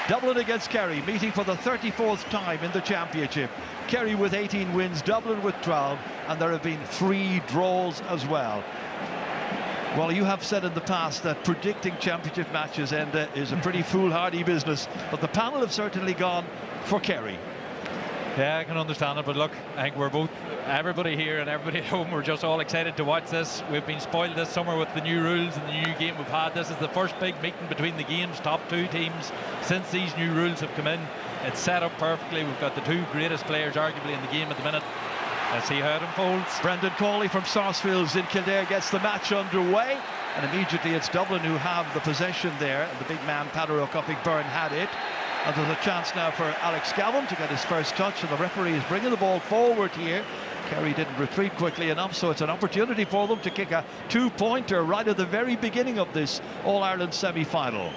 Dublin against Kerry, meeting for the 34th time in the championship. Kerry with 18 wins, Dublin with 12, and there have been 3 draws as well. Well, you have said in the past that predicting championship matches, Enda, is a pretty foolhardy business, but the panel have certainly gone for Kerry. Yeah, I can understand it, but look, I think we're both, everybody here and everybody at home, we're just all excited to watch this. We've been spoiled this summer with the new rules and the new game we've had. This is the first big meeting between the games, top 2 teams, since these new rules have come in. It's set up perfectly. We've got the 2 greatest players arguably in the game at the minute. Let's see how it unfolds. Brendan Cawley from Sarsfields in Kildare gets the match underway, and immediately it's Dublin who have the possession there, and the big man Peadar O'Cofaigh-Byrne had it. And there's a chance now for Alex Galvin to get his first touch, and the referee is bringing the ball forward here. Kerry didn't retreat quickly enough, so it's an opportunity for them to kick a 2-pointer right at the very beginning of this All-Ireland semi-final.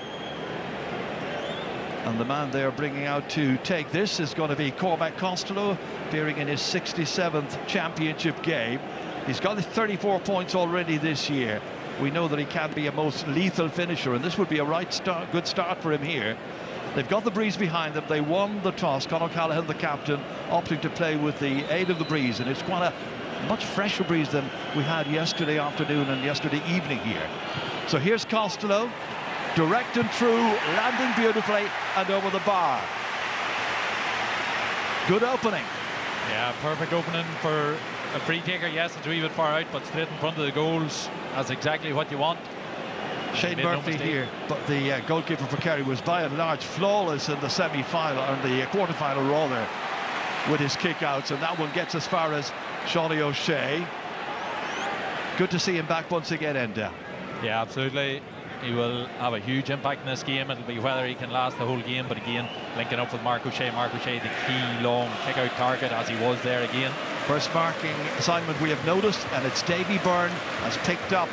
And the man they're bringing out to take this is going to be Cormac Costello, appearing in his 67th championship game. He's got his 34 points already this year. We know that he can be a most lethal finisher, and this would be a good start for him here. They've got the breeze behind them. They won the toss. Conor Callaghan, the captain, opting to play with the aid of the breeze, and it's quite a much fresher breeze than we had yesterday afternoon and yesterday evening here. So here's Costello, direct and true, landing beautifully and over the bar. Good opening. Yeah, perfect opening for a free taker. Yes, it's a wee bit far out, but straight in front of the goals. That's exactly what you want. Shane Murphy here, but the goalkeeper for Kerry was by and large flawless in the semi-final, or the quarter-final rather, with his kick-outs, and that one gets as far as Shawnee O'Shea. Good to see him back once again, Enda. Yeah, absolutely. He will have a huge impact in this game. It'll be whether he can last the whole game, but again, linking up with Mark O'Shea. Mark O'Shea, the key long kick-out target, as he was there again. First marking assignment we have noticed, and it's Davy Byrne has picked up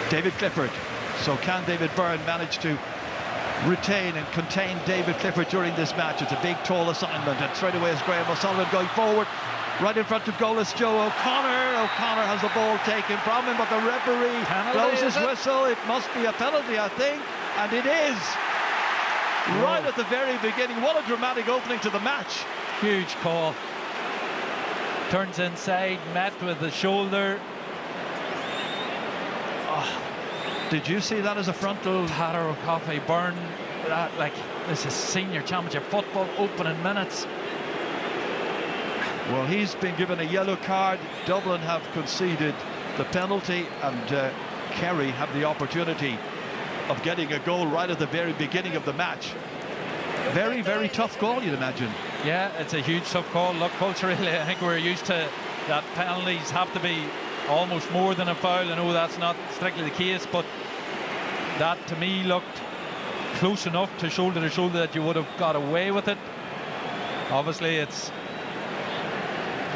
David Clifford. So can David Byrne manage to retain and contain David Clifford during this match? It's a big, tall assignment, and straight away is Graham O'Sullivan going forward. Right in front of goal is Joe O'Connor. O'Connor has the ball taken from him, but the referee blows his whistle. It must be a penalty, I think, and it is. Right at the very beginning. What a dramatic opening to the match. Huge call. Turns inside, met with the shoulder. Did you see that as a frontal? Peadar O'Cofaigh-Byrne, this is senior championship football, opening minutes. Well, he's been given a yellow card. Dublin have conceded the penalty, and Kerry have the opportunity of getting a goal right at the very beginning of the match. Very, very tough call, you'd imagine. Yeah, it's a huge tough call. Look, culturally, I think we're used to that penalties have to be almost more than a foul. I know that's not strictly the case, but that to me looked close enough to shoulder that you would have got away with it. Obviously it's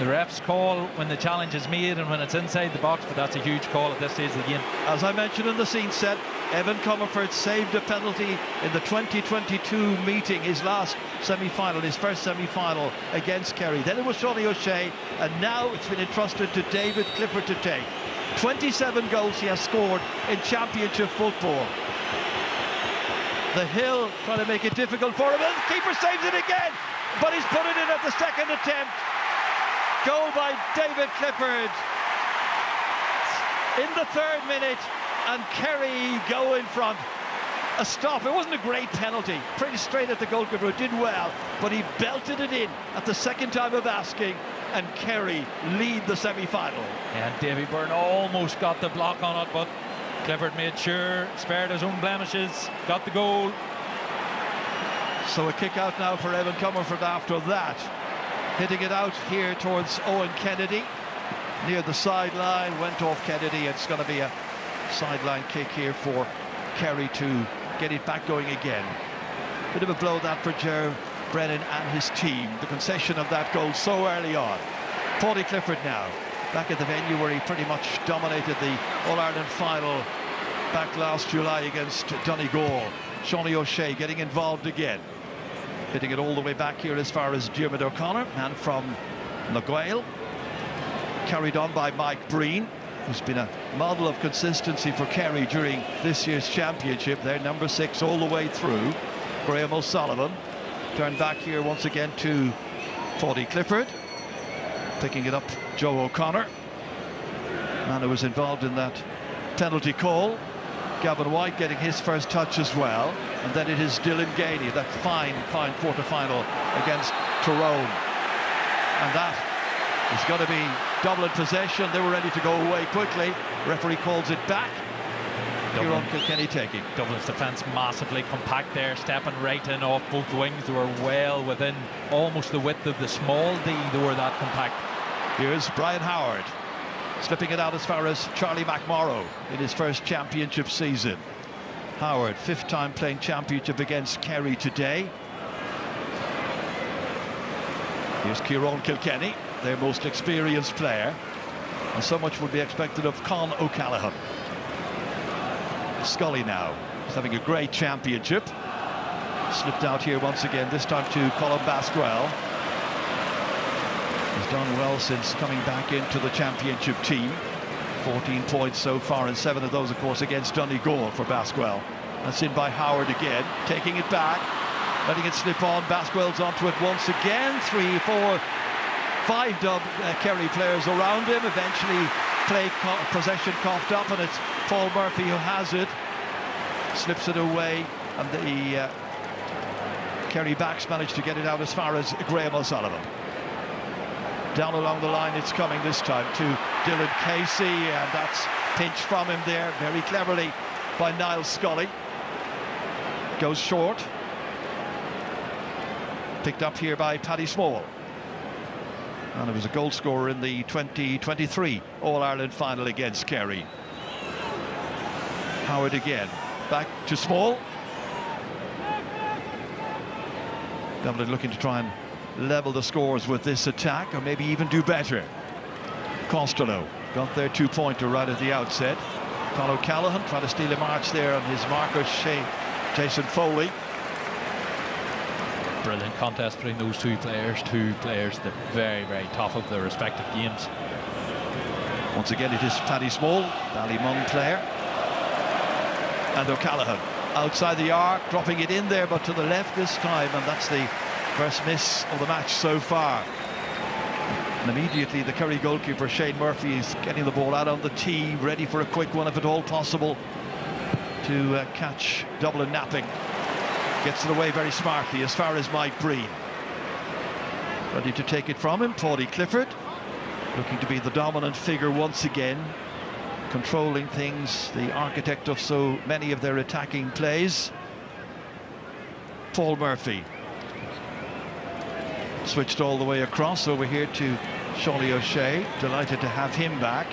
the ref's call when the challenge is made and when it's inside the box, but that's a huge call at this stage of the game. As I mentioned in the scene set, Evan Comerford saved a penalty in the 2022 meeting, his last semi-final, his first semi-final against Kerry. Then it was Shawnee O'Shea, and now it's been entrusted to David Clifford to take. 27 goals he has scored in championship football. The Hill trying to make it difficult for him, and the keeper saves it again, but he's put it in at the second attempt. Goal by David Clifford in the 3rd minute, and Kerry go in front. A stop. It wasn't a great penalty, pretty straight at the goalkeeper, who did well, but he belted it in at the second time of asking, and Kerry lead the semi-final. And Davy Byrne almost got the block on it, but Clifford made sure, spared his own blemishes, got the goal. So a kick out now for Evan Comerford after that. Hitting it out here towards Owen Kennedy, near the sideline, went off Kennedy. It's going to be a sideline kick here for Kerry to get it back going again. Bit of a blow that for Ger Brennan and his team, the concession of that goal so early on. Paudie Clifford now back at the venue where he pretty much dominated the All-Ireland final back last July against Donegal. Shawnee O'Shea getting involved again, hitting it all the way back here as far as Diarmuid O'Connor, and from Naguil, carried on by Mike Breen, who's been a model of consistency for Kerry during this year's championship. They're number 6 all the way through. Graham O'Sullivan. Turned back here once again to Paudie Clifford. Picking it up, Joe O'Connor. Man who was involved in that penalty call. Gavin White getting his first touch as well. And then it is Dylan Gainey, that fine quarter-final against Tyrone. And that is going to be Dublin possession. They were ready to go away quickly. Referee calls it back. Kieran Kilkenny taking. Dublin's defence massively compact there, stepping right in off both wings. They were well within almost the width of the small D. They were that compact. Here's Brian Howard, slipping it out as far as Charlie McMorrow in his first championship season. Howard, 5th time playing championship against Kerry today. Here's Kieran Kilkenny, their most experienced player, and so much would be expected of Con O'Callaghan. Scully now, he's having a great championship. Slipped out here once again, this time to Colin Basquel. He's done well since coming back into the championship team. 14 points so far, and 7 of those, of course, against Donegal for Basquel. That's in by Howard again, taking it back, letting it slip on. Basquel's onto it once again. 3, 4, 5 Kerry players around him. Eventually, possession coughed up, and it's Paul Murphy who has it. Slips it away, and the Kerry backs managed to get it out as far as Graham O'Sullivan. Down along the line it's coming this time to Dylan Casey, and that's pinched from him there very cleverly by Niall Scully. Goes short. Picked up here by Paddy Small. And it was a goal scorer in the 2023 All-Ireland final against Kerry. Howard again, back to Small. Dublin looking to try and level the scores with this attack, or maybe even do better. Costello got their 2-pointer right at the outset. Con O'Callaghan trying to steal a march there on his marker, Jason Foley. Brilliant contest between those two players at the very, very top of their respective games. Once again it is Paddy Small, Ballymun player. And O'Callaghan outside the arc, dropping it in there, but to the left this time, and that's the first miss of the match so far. And immediately the Kerry goalkeeper Shane Murphy is getting the ball out on the tee, ready for a quick one if at all possible to catch Dublin napping. Gets it away very smartly as far as Mike Breen. Ready to take it from him, Paudie Clifford, looking to be the dominant figure once again, controlling things, the architect of so many of their attacking plays. Paul Murphy switched all the way across over here to Shawnee O'Shea. Delighted to have him back.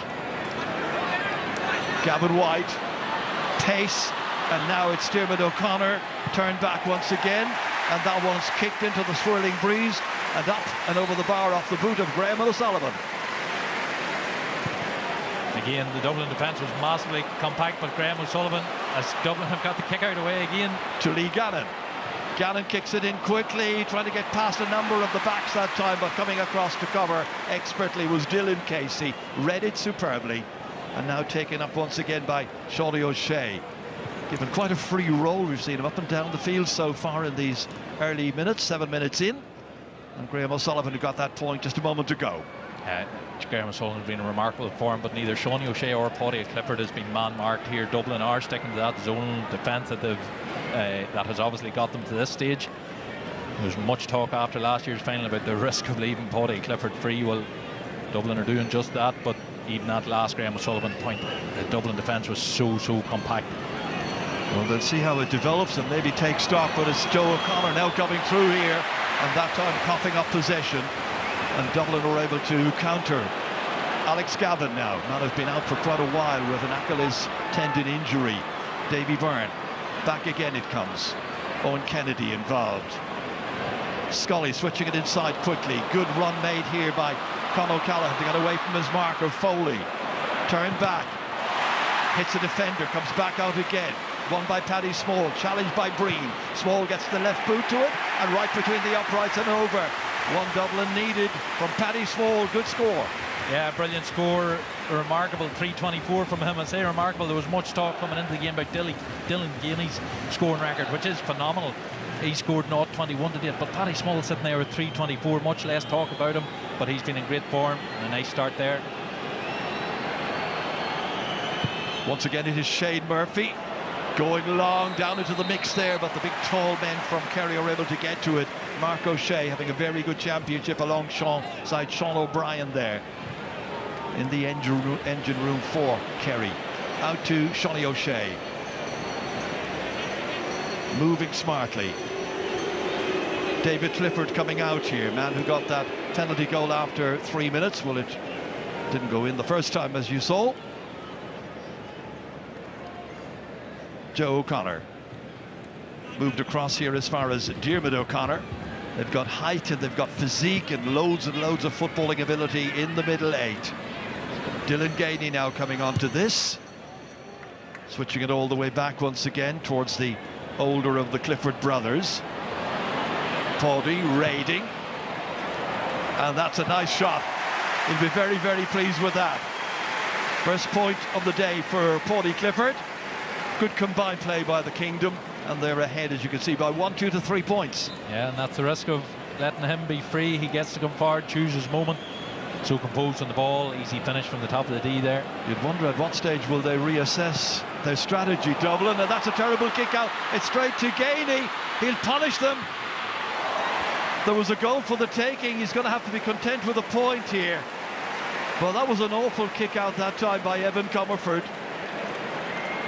Gavin White, pace, and now it's Diarmuid O'Connor, turned back once again, and that one's kicked into the swirling breeze and up and over the bar off the boot of Graham O'Sullivan. Again, the Dublin defence was massively compact, but Graham O'Sullivan, as Dublin have got the kick out away again. To Lee Gannon. Gannon kicks it in quickly, trying to get past a number of the backs that time, but coming across to cover expertly was Dylan Casey. Read it superbly, and now taken up once again by Shawnee O'Shea. Given quite a free roll, we've seen him up and down the field so far in these early minutes, 7 minutes in. And Graham O'Sullivan who got that point just a moment ago. Graham O'Sullivan has been in remarkable form, but neither Shawnee O'Shea or Paudie Clifford has been man-marked here. Dublin are sticking to that zone defence that that has obviously got them to this stage. There's much talk after last year's final about the risk of leaving Paudie Clifford free. Well, Dublin are doing just that, but even at last Graham O'Sullivan point, the Dublin defence was so compact. Well, they'll see how it develops and maybe take stock, but it's Joe O'Connor now coming through here, and that time coughing up possession, and Dublin are able to counter. Alex Gavin now, man has been out for quite a while with an Achilles tendon injury. Davy Byrne, back again it comes. Owen Kennedy involved. Scully switching it inside quickly. Good run made here by Con O'Callaghan to get away from his marker, Foley. Turned back, hits a defender, comes back out again. Won by Paddy Small, challenged by Breen. Small gets the left boot to it, and right between the uprights and over. One Dublin needed from Paddy Small. Good score. Yeah, brilliant score. Remarkable 324 from him. I say remarkable. There was much talk coming into the game about Dylan Gainey's scoring record, which is phenomenal. he scored 0-21 to date, but Paddy Small sitting there with 3-24, much less talk about him, but he's been in great form and a nice start there. Once again it is Shane Murphy going long down into the mix there, but the big tall men from Kerry are able to get to it. Mark O'Shea having a very good championship alongside Sean O'Brien there in the engine room for Kerry. Out to Shawnee O'Shea, moving smartly. David Clifford coming out here, man who got that penalty goal after 3 minutes. Well, it didn't go in the first time, as you saw. Joe O'Connor moved across here as far as Diarmuid O'Connor. They've got height and they've got physique and loads of footballing ability in the middle eight. Dylan Gainey now coming onto this, switching it all the way back once again towards the older of the Clifford brothers. Pawdy raiding, and that's a nice shot. He'll be very, very pleased with that. First point of the day for Pawdy Clifford. Good combined play by the Kingdom, and they're ahead, as you can see, by 1, 2 to 3 points. Yeah, and that's the risk of letting him be free. He gets to come forward, choose his moment. So composed on the ball, easy finish from the top of the D there. You'd wonder at what stage will they reassess their strategy, Dublin, and that's a terrible kick out. It's straight to Gainey. He'll punish them. There was a goal for the taking. He's going to have to be content with a point here. But that was an awful kick out that time by Evan Comerford.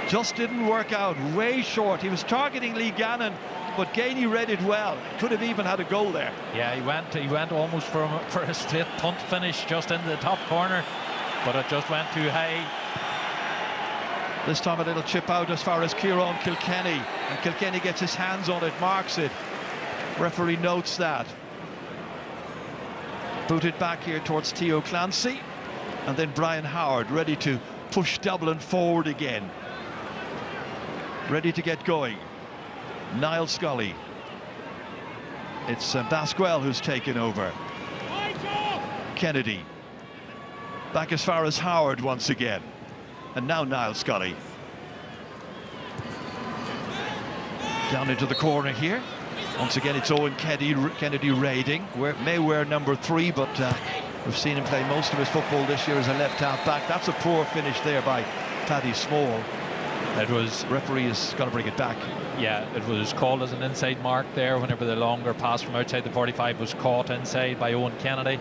Just didn't work out, way short. He was targeting Lee Gannon, but Gainey read it well. Could have even had a goal there. Yeah, he went almost for a straight punt finish just into the top corner, but it just went too high. This time a little chip out as far as Kieran Kilkenny, and Kilkenny gets his hands on it, marks it. Referee notes that. Booted back here towards Theo Clancy, and then Brian Howard ready to push Dublin forward again. Ready to get going. Niall Scully. It's Basquel who's taken over. Kennedy. Back as far as Howard once again. And now Niall Scully. Down into the corner here. Once again it's Owen Kennedy raiding. May wear number 3, but we've seen him play most of his football this year as a left half back. That's a poor finish there by Paddy Small. It was, referee has got to bring it back. Yeah, it was called as an inside mark there whenever the longer pass from outside the 45 was caught inside by Owen Kennedy.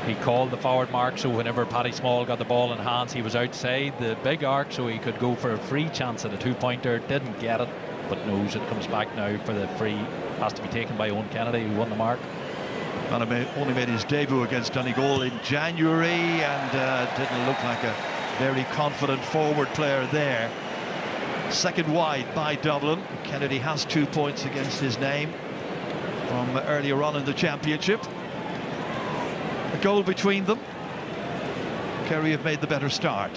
He called the forward mark, so whenever Paddy Small got the ball in hands, he was outside the big arc, so he could go for a free chance at a 2-pointer. Didn't get it, but knows it comes back now for the free. Has to be taken by Owen Kennedy, who won the mark. And only made his debut against Donegal in January, and didn't look like a very confident forward player there. Second wide by Dublin. Kennedy has 2 points against his name from earlier on in the championship. A goal between them. Kerry have made the better start.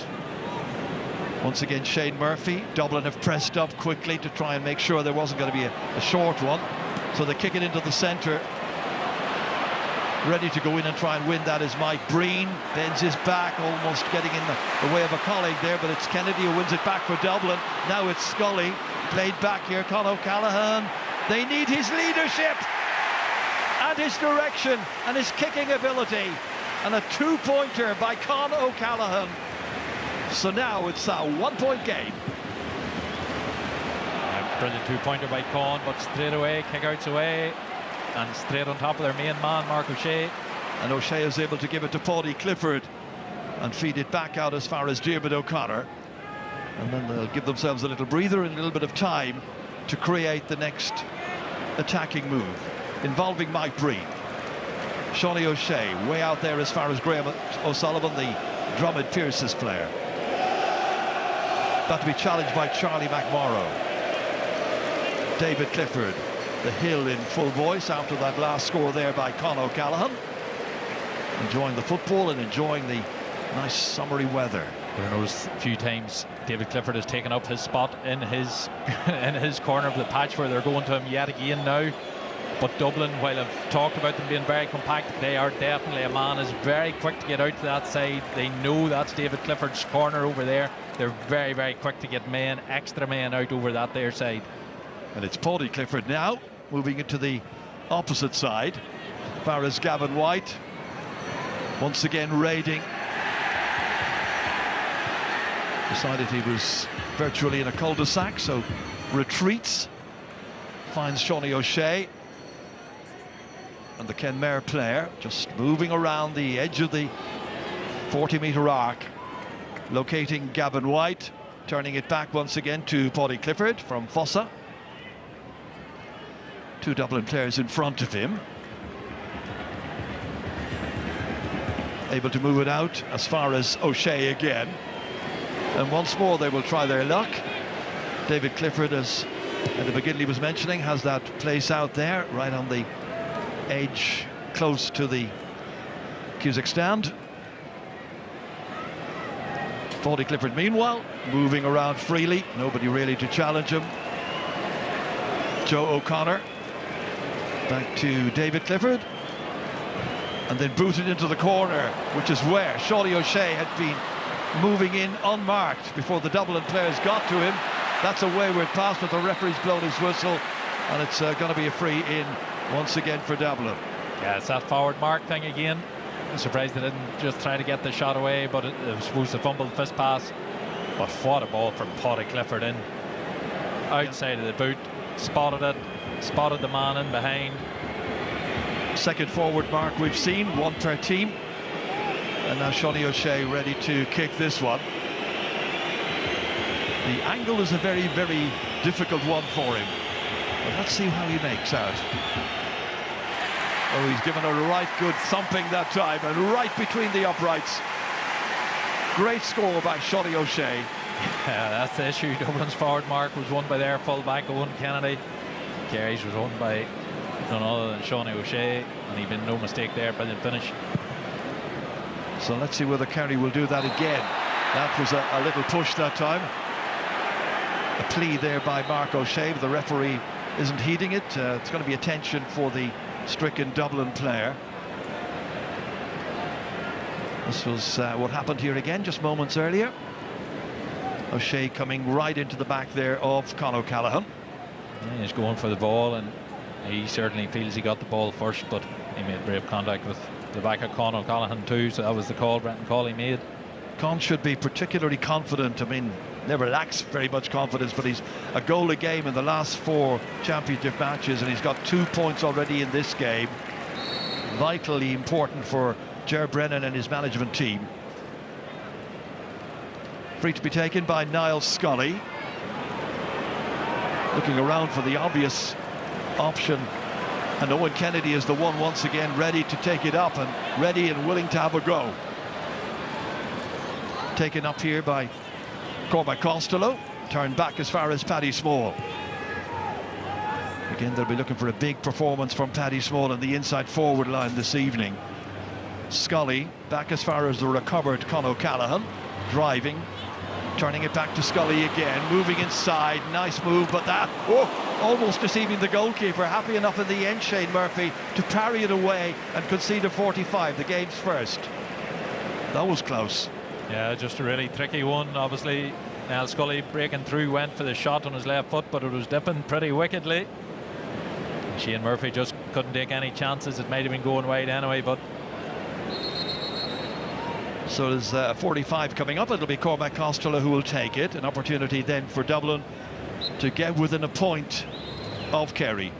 Once again Shane Murphy. Dublin have pressed up quickly to try and make sure there wasn't going to be a short one. So they kick it into the centre. Ready to go in and try and win that is Mike Breen. Bends his back, almost getting in the way of a colleague there, but it's Kennedy who wins it back for Dublin. Now it's Scully, played back here, Con O'Callaghan. They need his leadership and his direction and his kicking ability. And a 2-pointer by Con O'Callaghan. So now it's a 1-point game. Brilliant 2-pointer by Con, but straight away, kick-outs away. And straight on top of their main man, Mark O'Shea. And O'Shea is able to give it to Pawdy Clifford and feed it back out as far as Diarmuid O'Connor. And then they'll give themselves a little breather and a little bit of time to create the next attacking move, involving Mike Breen. Shawnee O'Shea, way out there as far as Graham O'Sullivan, the Drummond Pearce's player. About to be challenged by Charlie McMorrow. David Clifford. The hill in full voice after that last score there by Con O'Callaghan. Enjoying the football and enjoying the nice summery weather. There are those few times David Clifford has taken up his spot in his in his corner of the patch where they're going to him yet again now. But Dublin, while I've talked about them being very compact, they are definitely a man is very quick to get out to that side. They know that's David Clifford's corner over there. They're very, very quick to get men, extra men out over that their side. And it's Paddy Clifford now, moving into the opposite side. As far as Gavin White, once again raiding. Decided he was virtually in a cul-de-sac, so retreats. Finds Shawnee O'Shea. And the Kenmare player just moving around the edge of the 40-metre arc. Locating Gavin White, turning it back once again to Paddy Clifford from Fossa. Two Dublin players in front of him. Able to move it out as far as O'Shea again. And once more they will try their luck. David Clifford, as Enda McGinley was mentioning, has that place out there, right on the edge, close to the Cusack stand. Paddy Clifford, meanwhile, moving around freely. Nobody really to challenge him. Joe O'Connor. Back to David Clifford. And then booted into the corner, which is where Shawnee O'Shea had been moving in unmarked before the Dublin players got to him. That's a wayward pass, but the referee's blown his whistle, and it's going to be a free in once again for Dublin. Yeah, it's that forward mark thing again. I'm surprised they didn't just try to get the shot away, but it was supposed to fumble the fist pass. But what a ball from Paddy Clifford in. Outside of the boot, spotted it, spotted the man in behind. Second forward mark we've seen, one per team. And now Shawnee O'Shea ready to kick this one. The angle is a very, very difficult one for him. But let's see how he makes out. Oh, he's given a right good thumping that time, and right between the uprights. Great score by Shawnee O'Shea. Yeah, that's the issue. Dublin's forward mark was won by their full-back Owen Kennedy. Kerry's was won by none other than Shawnee O'Shea, and he made no mistake there. Brilliant finish. So let's see whether Kerry will do that again. That was a little push that time. A plea there by Mark O'Shea, but the referee isn't heeding it. It's going to be attention for the stricken Dublin player. This was what happened here again just moments earlier. O'Shea coming right into the back there of Con O'Callaghan. Yeah, he's going for the ball, and he certainly feels he got the ball first, but he made brave contact with the back of Con O'Callaghan too, so that was the call, Brenton call he made. Con should be particularly confident. I mean, never lacks very much confidence, but he's a goal a game in the last 4 championship matches, and he's got 2 points already in this game. Vitally important for Ger Brennan and his management team. Free to be taken by Niall Scully. Looking around for the obvious option, and Owen Kennedy is the one once again ready to take it up and ready and willing to have a go. Taken up here by Cormac Costello, turned back as far as Paddy Small. Again, they'll be looking for a big performance from Paddy Small in the inside forward line this evening. Scully back as far as the recovered Con O'Callaghan, driving, turning it back to Scully again, moving inside, nice move, but that, almost deceiving the goalkeeper. Happy enough in the end, Shane Murphy, to parry it away and concede a 45, the game's first. That was close. Yeah, just a really tricky one. Obviously, Niall Scully breaking through, went for the shot on his left foot, but it was dipping pretty wickedly. Shane Murphy just couldn't take any chances. It might have been going wide anyway, but... So there's a 45 coming up. It'll be Cormac Costello who will take it. An opportunity then for Dublin to get within a point of Kerry.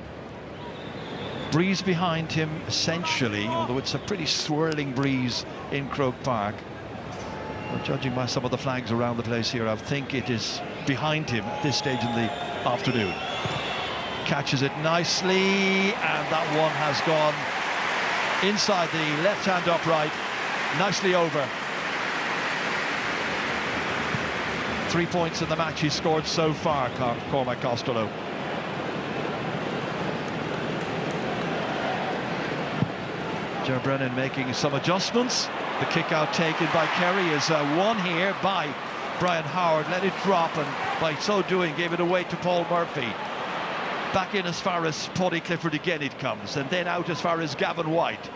Breeze behind him, essentially, although it's a pretty swirling breeze in Croke Park. But judging by some of the flags around the place here, I think it is behind him at this stage in the afternoon. Catches it nicely, and that one has gone inside the left-hand upright, nicely over. 3 points in the match he's scored so far, Cormac Costello. Ger Brennan making some adjustments. The kick out taken by Kerry is won here by Brian Howard. Let it drop, and by so doing gave it away to Paul Murphy. Back in as far as Paddy Clifford again it comes, and then out as far as Gavin White.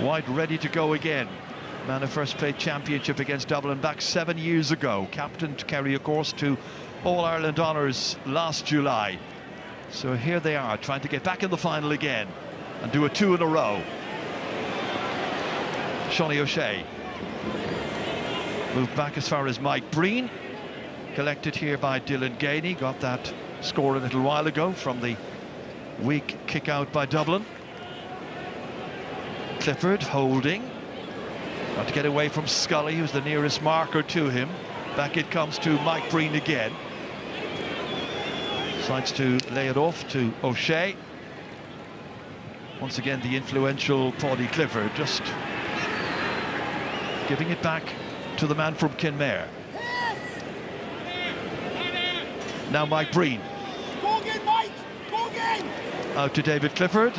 White ready to go again. Man who first played championship against Dublin back 7 years ago. Captained Kerry, of course, to All-Ireland honours last July. So here they are, trying to get back in the final again and do a 2 in a row. Shawnee O'Shea moved back as far as Mike Breen. Collected here by Dylan Gainey. Got that score a little while ago from the weak kick out by Dublin. Clifford holding. Got to get away from Scully, who's the nearest marker to him. Back it comes to Mike Breen again. Decides to lay it off to O'Shea. Once again, the influential Paddy Clifford just giving it back to the man from Kinmare. Now Mike Breen. Go again, Mike! Go again! Out to David Clifford.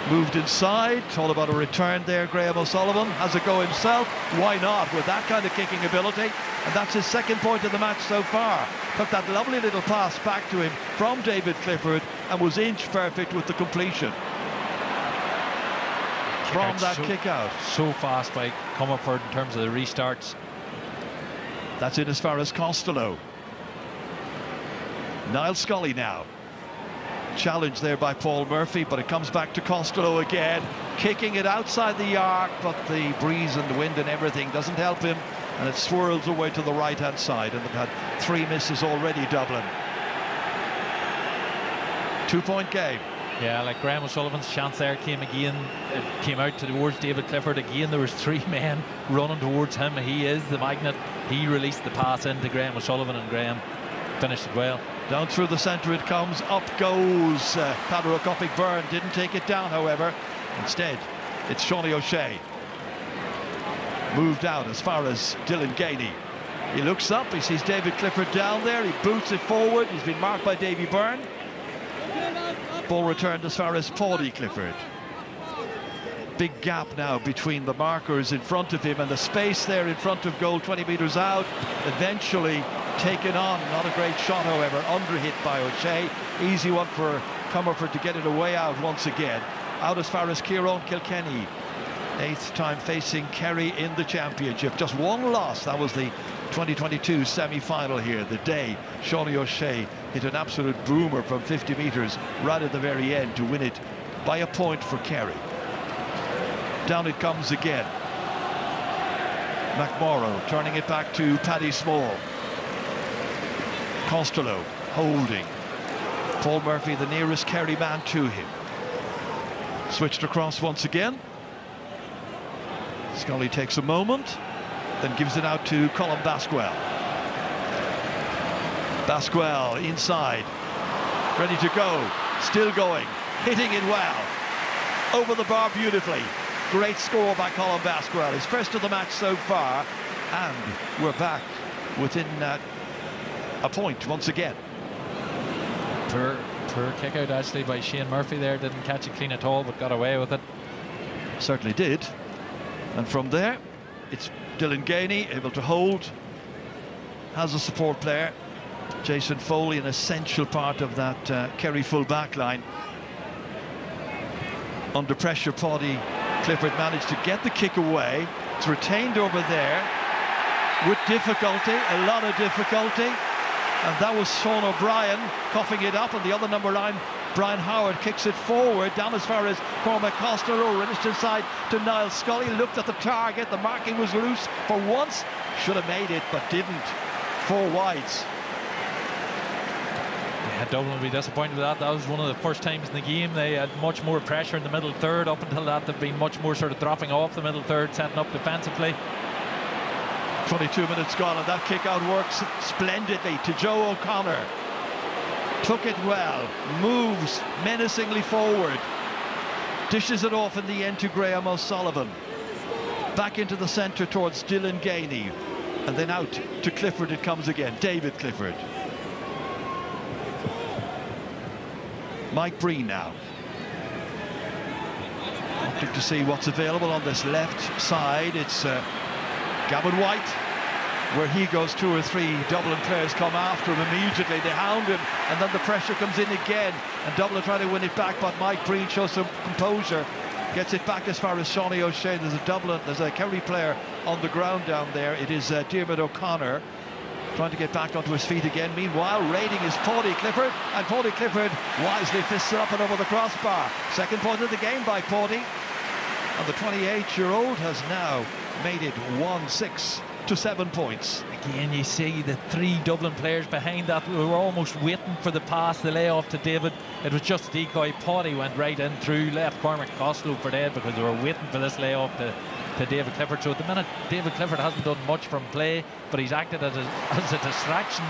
Moved inside. All about a return there. Graham O'Sullivan has a go himself. Why not with that kind of kicking ability? And that's his second point of the match so far. Took that lovely little pass back to him from David Clifford and was inch perfect with the completion. From that kick out. So fast by Comerford in terms of the restarts. That's in as far as Costello. Niall Scully now. Challenge there by Paul Murphy, but it comes back to Costello again. Kicking it outside the arc, but the breeze and the wind and everything doesn't help him. And it swirls away to the right-hand side. And they've had 3 misses already, Dublin. 2-point game. Yeah, like Graham O'Sullivan's chance there came again. It came out towards David Clifford again. There was 3 men running towards him. He is the magnet. He released the pass into Graham O'Sullivan, and Graham finished it well. Down through the centre it comes. Up goes Paddy Byrne. Didn't take it down, however. Instead, it's Shawnee O'Shea. Moved out as far as Dylan Gainey. He looks up. He sees David Clifford down there. He boots it forward. He's been marked by Davy Byrne. Ball returned as far as Paddy Clifford. Big gap now between the markers in front of him and the space there in front of goal, 20 metres out. Eventually taken on. Not a great shot, however. Under hit by O'Shea. Easy one for Comerford to get it away out once again. Out as far as Kieran Kilkenny. 8th time facing Kerry in the championship. Just 1 loss. That was the 2022 semi-final here. The day Shawnee O'Shea hit an absolute boomer from 50 metres right at the very end to win it by a point for Kerry. Down it comes again. McMorrow turning it back to Paddy Small. Costello holding. Paul Murphy, the nearest Kerry man to him. Switched across once again. Scully takes a moment, then gives it out to Colin Basquel. Basquel inside, ready to go, still going, hitting it well. Over the bar beautifully. Great score by Colin Basquel. His first of the match so far, and we're back within a point once again. Poor kick out actually by Shane Murphy there. Didn't catch it clean at all, but got away with it. Certainly did. And from there, it's Dylan Gainey able to hold. Has a support player. Jason Foley, an essential part of that Kerry full back line. Under pressure, Paddy Clifford managed to get the kick away. It's retained over there with difficulty, a lot of difficulty. And that was Sean O'Brien coughing it up, and the other number 9, Brian Howard, kicks it forward down as far as Cormac Costello, released inside to Niall Scully. Looked at the target, the marking was loose for once. Should have made it, but didn't. 4 wides. Yeah, Dublin will be disappointed with that. That was one of the first times in the game they had much more pressure in the middle third. Up until that, they've been much more sort of dropping off the middle third, setting up defensively. 22 minutes gone, and that kick out works splendidly to Joe O'Connor. Took it well, moves menacingly forward, dishes it off in the end to Graham O'Sullivan. Back into the centre towards Dylan Gainey, and then out to Clifford it comes again, David Clifford. Mike Breen now. Looking to see what's available on this left side. It's Gavin White. Where he goes, 2 or 3 Dublin players come after him immediately. They hound him, and then the pressure comes in again. And Dublin try to win it back, but Mike Breen shows some composure. Gets it back as far as Shawnee O'Shea. There's a Kerry player on the ground down there. It is Diarmuid O'Connor. trying to get back onto his feet again. Meanwhile, raiding is Paudie Clifford, and Paudie Clifford wisely fists it up and over the crossbar. Second point of the game by Paudie, and the 28-year-old has now made it 1-6 to 7 points. Again, you see the three Dublin players behind that. We were almost waiting for the pass, the layoff to David. It was just decoy. Paudie went right in through, left Cormac Costello for dead because they were waiting for this layoff to David Clifford. So at the minute, David Clifford hasn't done much from play, but he's acted as a distraction,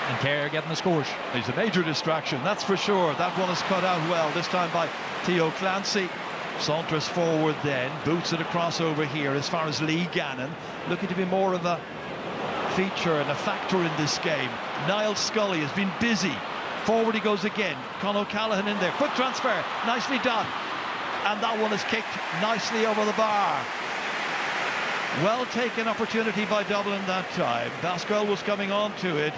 and Kerry are getting the scores. He's a major distraction, that's for sure. That one is cut out well, this time by Theo Clancy. Saunters forward then, boots it across over here as far as Lee Gannon, looking to be more of a feature and a factor in this game. Niall Scully has been busy. Forward he goes again. Con O'Callaghan in there. Quick transfer, nicely done. And that one is kicked nicely over the bar. Well taken opportunity by Dublin that time. Pascal was coming on to it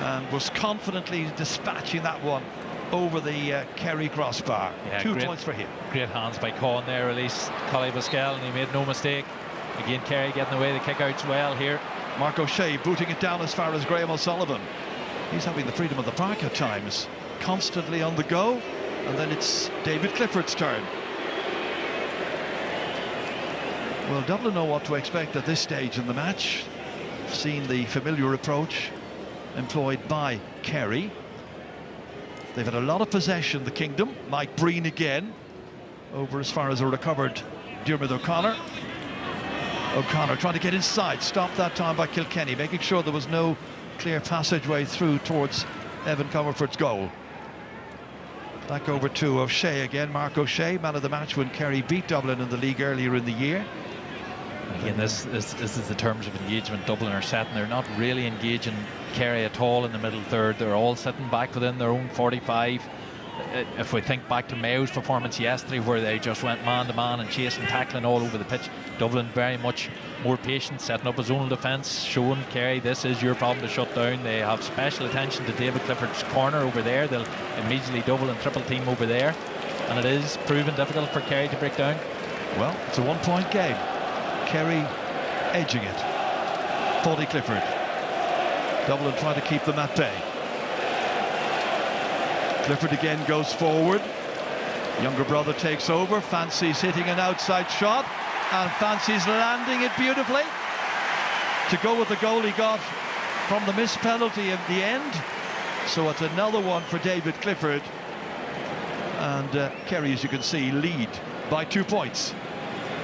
and was confidently dispatching that one over the Kerry crossbar. Yeah, 2 points for him. Great hands by Con there, released Collie Pascal, and he made no mistake. Again, Kerry getting away the kickouts well here. Mark O'Shea booting it down as far as Graham O'Sullivan. He's having the freedom of the park at times, constantly on the go. And then it's David Clifford's turn. Well, Dublin know what to expect at this stage in the match. Seen the familiar approach employed by Kerry. They've had a lot of possession, the Kingdom. Mike Breen again, over as far as a recovered Diarmuid O'Connor. O'Connor trying to get inside, stopped that time by Kilkenny, making sure there was no clear passageway through towards Evan Comerford's goal. Back over to O'Shea again, Mark O'Shea, man of the match when Kerry beat Dublin in the league earlier in the year. Again, this is the terms of engagement Dublin are setting. They're not really engaging Kerry at all in the middle third. They're all sitting back within their own 45. If we think back to Mayo's performance yesterday, where they just went man-to-man and chasing, tackling all over the pitch, Dublin very much more patient, setting up a zonal defence, showing Kerry this is your problem to shut down. They have special attention to David Clifford's corner over there. They'll immediately double and triple team over there, and it is proving difficult for Kerry to break down. Well, it's a 1 point game. Kerry edging it. Paudie Clifford. Dublin trying to keep them at bay. Clifford again goes forward. Younger brother takes over. Fancies hitting an outside shot, and Fancies landing it beautifully to go with the goal he got from the missed penalty at the end. So it's another one for David Clifford, and Kerry, as you can see, lead by 2 points.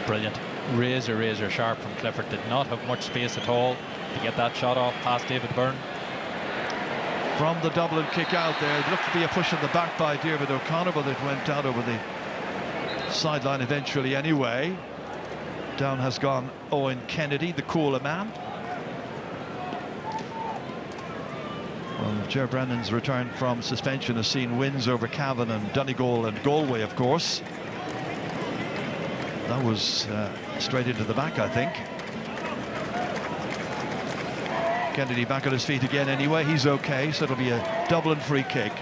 Brilliant. Razor sharp from Clifford. Did not have much space at all to get that shot off past David Byrne. From the Dublin kick out there, it looked to be a push in the back by Diarmuid O'Connor, but it went out over the sideline eventually anyway. Down has gone Owen Kennedy, the cooler man. Well, Ger Brennan's return from suspension has seen wins over Cavan and Donegal and Galway, of course. That was straight into the back, I think. Kennedy back on his feet again anyway. He's okay, so it'll be a Dublin free kick,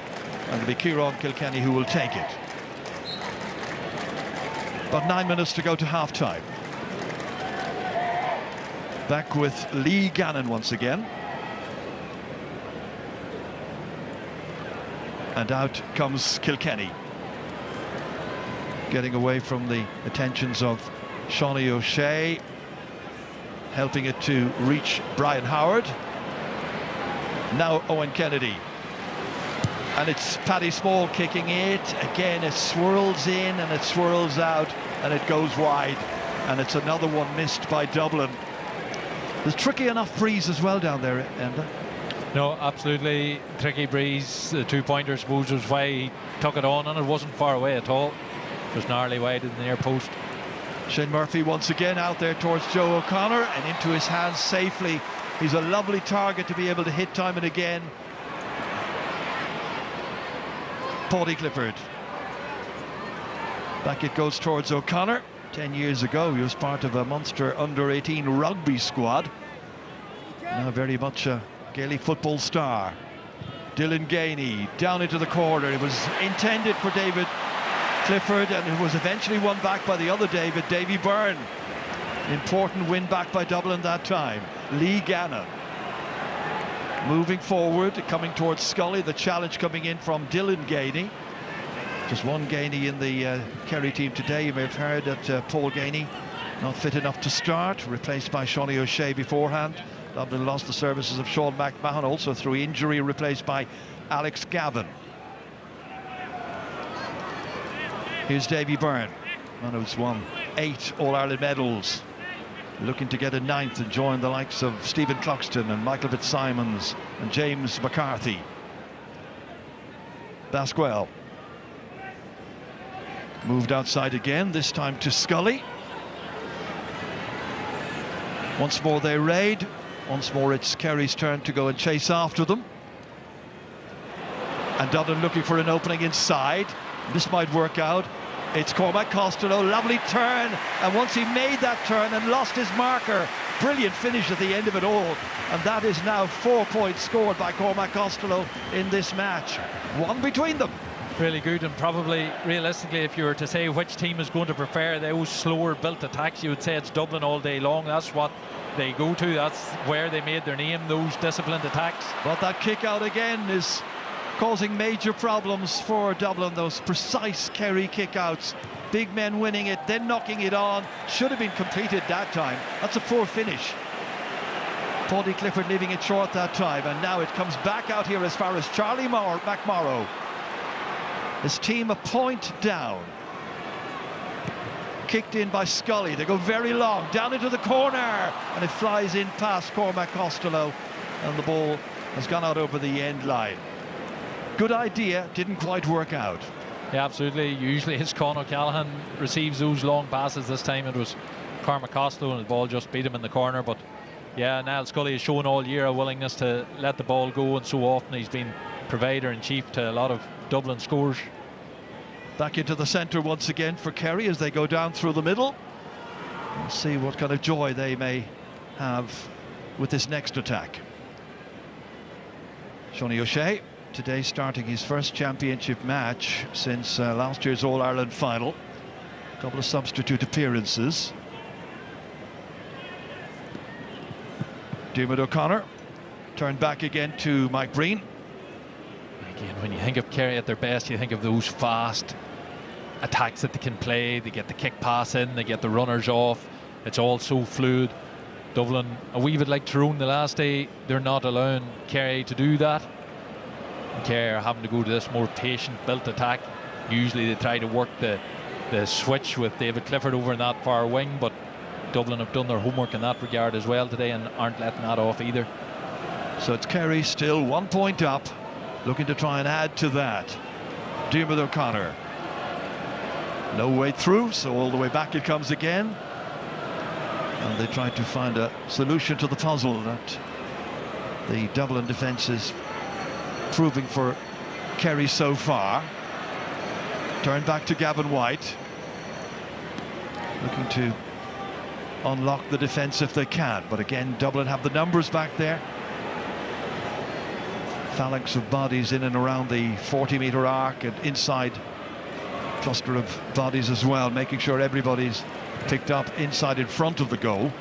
and it'll be Kieran Kilkenny who will take it. About 9 minutes to go to half-time. Back with Lee Gannon once again. And out comes Kilkenny, getting away from the attentions of Shawnee O'Shea, helping it to reach Brian Howard. Now Owen Kennedy, and it's Paddy Small kicking it again. It swirls in and it swirls out and it goes wide, and it's another one missed by Dublin. There's tricky enough breeze as well down there, Enda. No, absolutely tricky breeze. The 2-pointer, I suppose, was why he took it on, and it wasn't far away at all. It was narrowly wide in the near post. Shane Murphy once again out there towards Joe O'Connor, and into his hands safely. He's a lovely target to be able to hit time and again. Paudie Clifford. Back it goes towards O'Connor. 10 years ago, he was part of a Munster under-18 rugby squad. Now very much a Gaelic football star. Dylan Gainey down into the corner. It was intended for David Clifford, and it was eventually won back by the other David, Davy Byrne. Important win back by Dublin that time. Lee Gannon. Moving forward, coming towards Scully. The challenge coming in from Dylan Gainey. Just one Gainey in the Kerry team today. You may have heard that Paul Gainey not fit enough to start, replaced by Shawnee O'Shea beforehand. Dublin lost the services of Sean McMahon, also through injury, replaced by Alex Gavin. Here's Davy Byrne, man who's won 8 All-Ireland medals, looking to get a 9th and join the likes of Stephen Cluxton and Michael Fitzsimons and James McCarthy. Basquel moved outside again, this time to Scully. Once more they raid. Once more it's Kerry's turn to go and chase after them. And Dublin looking for an opening inside. This might work out. It's Cormac Costello, lovely turn. And once he made that turn and lost his marker, brilliant finish at the end of it all. And that is now 4 points scored by Cormac Costello in this match. One between them. Really good, and probably realistically, if you were to say which team is going to prefer those slower built attacks, you would say it's Dublin all day long. That's what they go to, that's where they made their name, those disciplined attacks. But that kick out again is causing major problems for Dublin, those precise Kerry kick-outs. Big men winning it, then knocking it on. Should have been completed that time. That's a poor finish. Paudie Clifford leaving it short that time, and now it comes back out here as far as Charlie McMorrow. His team a point down. Kicked in by Scully. They go very long, down into the corner, and it flies in past Cormac Costello, and the ball has gone out over the end line. Good idea, didn't quite work out. Yeah, absolutely. Usually it's Con O'Callaghan receives those long passes. This time it was Cormac Costello, and the ball just beat him in the corner. But yeah, Niall Scully has shown all year a willingness to let the ball go, and so often he's been provider in chief to a lot of Dublin scores. Back into the centre once again for Kerry as they go down through the middle. We'll see what kind of joy they may have with this next attack. Shawnee O'Shea today starting his first championship match since last year's All-Ireland final. A couple of substitute appearances. Diarmuid O'Connor turned back again to Mike Breen. Again, when you think of Kerry at their best, you think of those fast attacks that they can play. They get the kick pass in, they get the runners off. It's all so fluid. Dublin, a wee bit like Tyrone the last day, they're not allowing Kerry to do that. And Kerry are having to go to this more patient built attack. Usually they try to work the switch with David Clifford over in that far wing, but Dublin have done their homework in that regard as well today and aren't letting that off either. So it's Kerry still 1 point up, looking to try and add to that. Diarmuid O'Connor. No way through, so all the way back it comes again. And they try to find a solution to the puzzle that the Dublin defence is proving for Kerry so far. Turn back to Gavin White. Looking to unlock the defence if they can. But again, Dublin have the numbers back there. Phalanx of bodies in and around the 40-metre arc and inside cluster of bodies as well, making sure everybody's picked up inside in front of the goal.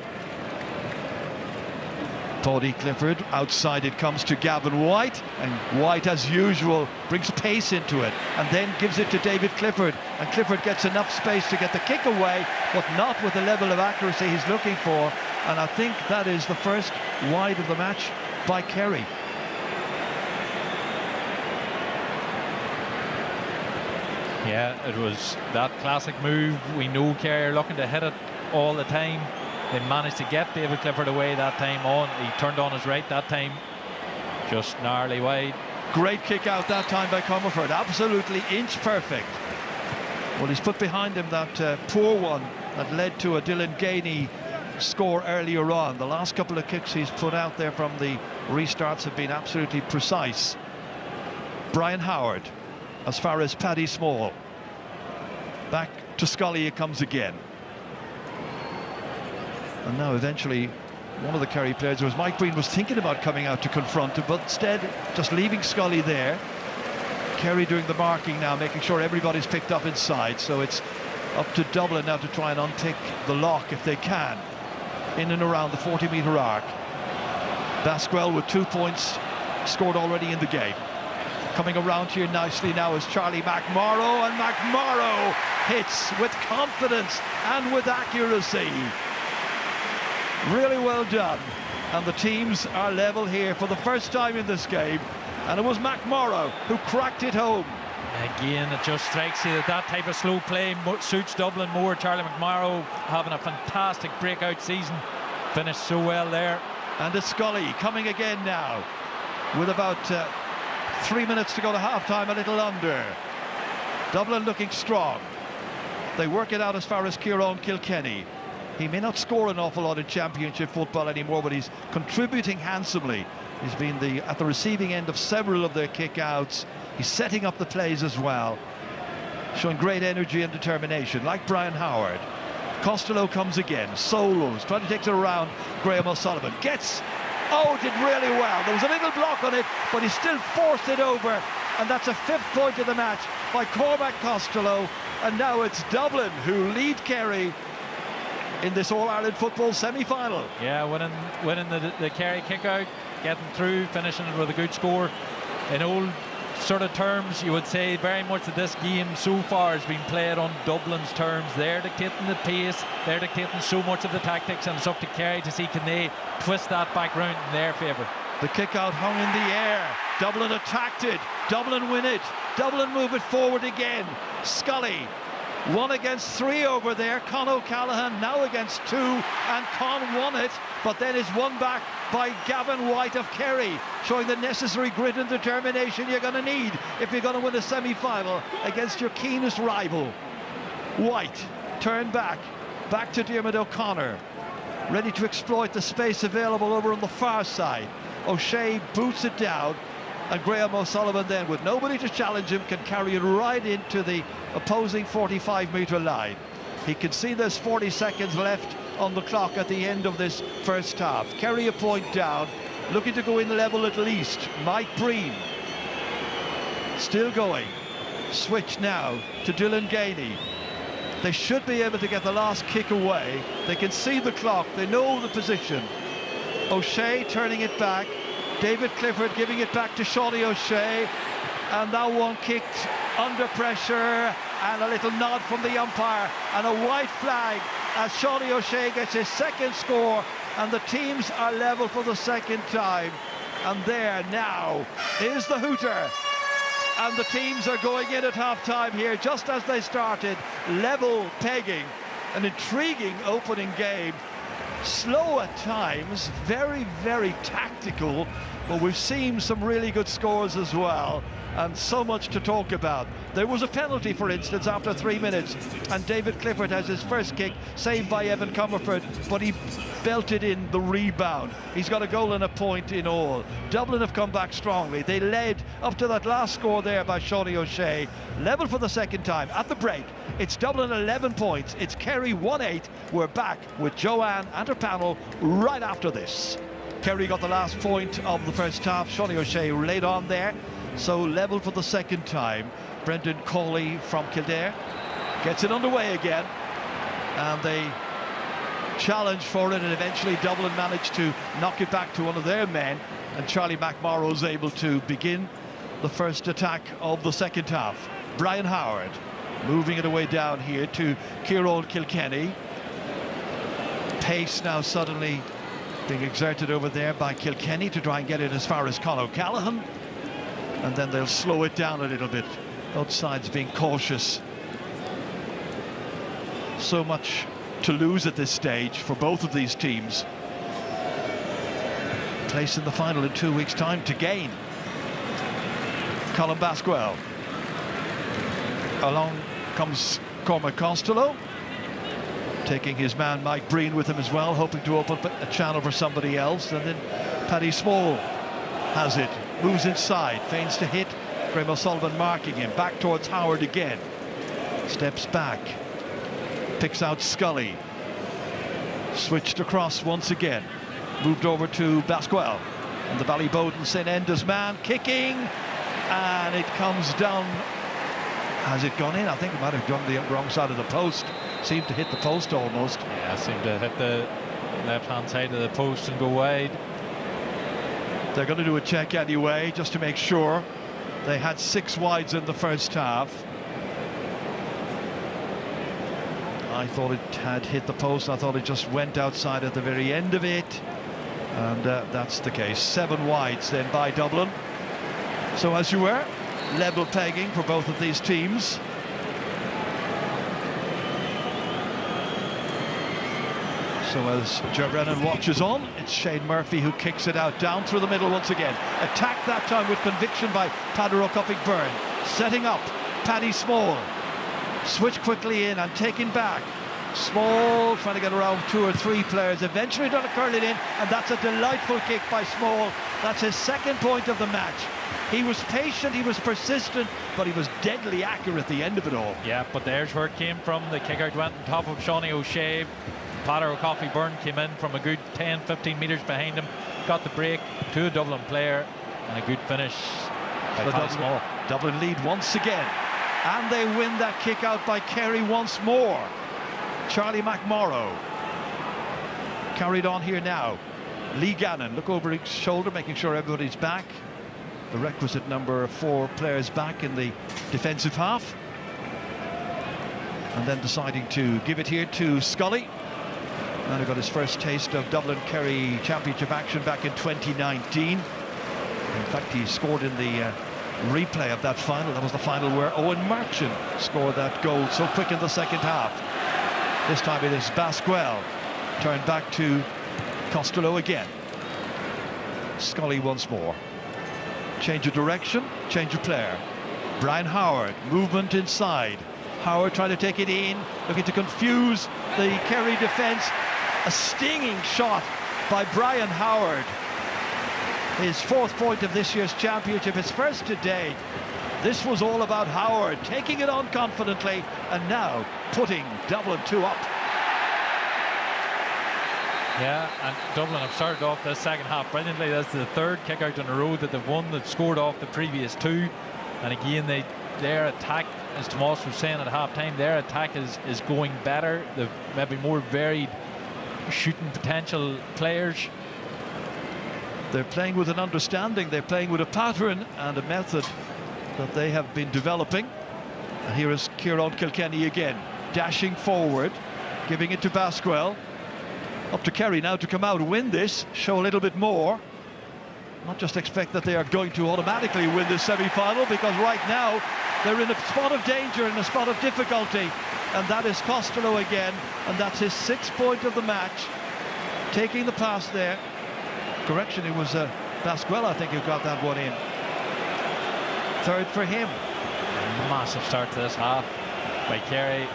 Paudie Clifford, outside it comes to Gavin White, and White as usual brings pace into it and then gives it to David Clifford, and Clifford gets enough space to get the kick away, but not with the level of accuracy he's looking for, and I think that is the first wide of the match by Kerry. Yeah, it was that classic move. We know Kerry are looking to hit it all the time. They managed to get David Clifford away that time on. He turned on his right that time. Just narrowly wide. Great kick out that time by Comerford. Absolutely inch perfect. Well, he's put behind him that poor one that led to a Dylan Gainey score earlier on. The last couple of kicks he's put out there from the restarts have been absolutely precise. Brian Howard as far as Paddy Small. Back to Scully it comes again. And now eventually one of the Kerry players, was Mike Breen, was thinking about coming out to confront him, but instead just leaving Scully there. Kerry doing the marking now, making sure everybody's picked up inside, so it's up to Dublin now to try and unpick the lock if they can in and around the 40-metre arc. Basquel with 2 points scored already in the game. Coming around here nicely now is Charlie McMorrow, and McMorrow hits with confidence and with accuracy. Really well done. And the teams are level here for the first time in this game, and it was McMorrow who cracked it home. Again, it just strikes you that that type of slow play suits Dublin more. Charlie McMorrow having a fantastic breakout season, finished so well there. And it's Scully coming again now with about 3 minutes to go to half-time, a little under. Dublin looking strong. They work it out as far as Kieran Kilkenny. He may not score an awful lot in championship football anymore, but he's contributing handsomely. He's been at the receiving end of several of their kick-outs. He's setting up the plays as well, showing great energy and determination, like Brian Howard. Costello comes again, solos, trying to take it around Graham O'Sullivan. Did really well. There was a little block on it, but he still forced it over, and that's a 5th point of the match by Cormac Costello. And now it's Dublin who lead Kerry in this All-Ireland football semi-final. Yeah, winning the Kerry kick-out, getting through, finishing it with a good score. In old sort of terms, you would say very much that this game so far has been played on Dublin's terms. They're dictating the pace, they're dictating so much of the tactics, and it's up to Kerry to see can they twist that back round in their favour. The kick-out hung in the air. Dublin attacked it. Dublin win it. Dublin move it forward again. Scully, 1 against 3 over there. Con O'Callaghan now against 2, and Con won it, but then is won back by Gavin White of Kerry, showing the necessary grit and determination you're going to need if you're going to win a semi-final against your keenest rival. White turned back to Diarmuid O'Connor, ready to exploit the space available over on the far side. O'Shea boots it down, and Graham O'Sullivan then, with nobody to challenge him, can carry it right into the opposing 45-metre line. He can see there's 40 seconds left on the clock at the end of this first half. Kerry a point down, looking to go in level at least. Mike Breen still going. Switch now to Dylan Gainey. They should be able to get the last kick away. They can see the clock, they know the position. O'Shea turning it back. David Clifford giving it back to Shawnee O'Shea, and that one kicked under pressure, and a little nod from the umpire and a white flag as Shawnee O'Shea gets his 2nd score, and the teams are level for the 2nd time. And there now is the hooter, and the teams are going in at half-time here just as they started, level pegging. An intriguing opening game, slow at times, very, very tactical, but we've seen some really good scores as well, and so much to talk about. There was a penalty, for instance, after 3 minutes, and David Clifford has his first kick saved by Evan Comerford, but he belted in the rebound. He's got a goal and a point in all. Dublin have come back strongly. They led up to that last score there by Shawnee O'Shea, level for the 2nd time. At the break, it's Dublin 11 points, it's Kerry 1-8. We're back with Joanne and her panel right after this. Kerry got the last point of the first half. Shawnee O'Shea laid on there, so level for the 2nd time. Brendan Cawley from Kildare gets it underway again, and they challenge for it, and eventually Dublin managed to knock it back to one of their men, and Charlie McMorrow was able to begin the first attack of the 2nd half. Brian Howard moving it away down here to Kieran Kilkenny. Pace now suddenly being exerted over there by Kilkenny to try and get it as far as Con O'Callaghan, and then they'll slow it down a little bit. Both sides being cautious. So much to lose at this stage for both of these teams. Place in the final in 2 weeks' time to gain. Colin Basquel. Along comes Cormac Costello, taking his man Mike Breen with him as well, hoping to open a channel for somebody else. And then Paddy Small has it, moves inside, feigns to hit. Graham O'Sullivan marking him, back towards Howard again. Steps back, picks out Scully. Switched across once again, moved over to Basquel. And the Ballyboden St Enda's man kicking, and it comes down. Has it gone in? I think it might have gone the wrong side of the post. Seemed to hit the post almost. Yeah, seemed to hit the left-hand side of the post and go wide. They're going to do a check anyway, just to make sure. They had 6 wides in the first half. I thought it had hit the post. I thought it just went outside at the very end of it. And that's the case. 7 wides then by Dublin. So as you were, level pegging for both of these teams. So as Joe Brennan watches on, it's Shane Murphy who kicks it out down through the middle once again. Attacked that time with conviction by Peadar O'Cofaigh-Byrne. Setting up Paddy Small. Switch quickly in and taken back. Small trying to get around 2 or 3 players. Eventually done a curl it in, and that's a delightful kick by Small. That's his 2nd point of the match. He was patient, he was persistent, but he was deadly accurate at the end of it all. Yeah, but there's where it came from. The kick out went on top of Shawnee O'Shea. Peadar O'Cofaigh-Byrne came in from a good 10-15 metres behind him, got the break to a Dublin player, and a good finish by Paddy Small. Dublin lead once again, and they win that kick out by Kerry once more. Charlie McMorrow carried on here now. Lee Gannon, look over his shoulder, making sure everybody's back. The requisite number of 4 players back in the defensive half, and then deciding to give it here to Scully. And he got his first taste of Dublin Kerry Championship action back in 2019. In fact, he scored in the replay of that final. That was the final where Owen Marchant scored that goal so quick in the second half. This time it is Basquel. Turned back to Costello again. Scully once more. Change of direction, change of player. Brian Howard, movement inside. Howard trying to take it in, looking to confuse the Kerry defence. A stinging shot by Brian Howard. His 4th point of this year's championship, his first today. This was all about Howard taking it on confidently and now putting Dublin 2 up. Yeah, and Dublin have started off this second half brilliantly. That's the 3rd kick out in a row that they've won. They've scored off the previous 2, and again their attack, as Tomas was saying at half time, their attack is going better. They've maybe more varied shooting potential players. They're playing with an understanding, they're playing with a pattern and a method that they have been developing. And here is Kieran Kilkenny again, dashing forward, giving it to Basquel. Up to Kerry now to come out and win this, show a little bit more. Not just expect that they are going to automatically win this semi-final, because right now they're in a spot of danger, in a spot of difficulty, and that is Costello again, and that's his 6th point of the match. Taking the pass there. Correction, it was Basquel, I think, who got that one in. 3rd for him. A massive start to this half by Kerry,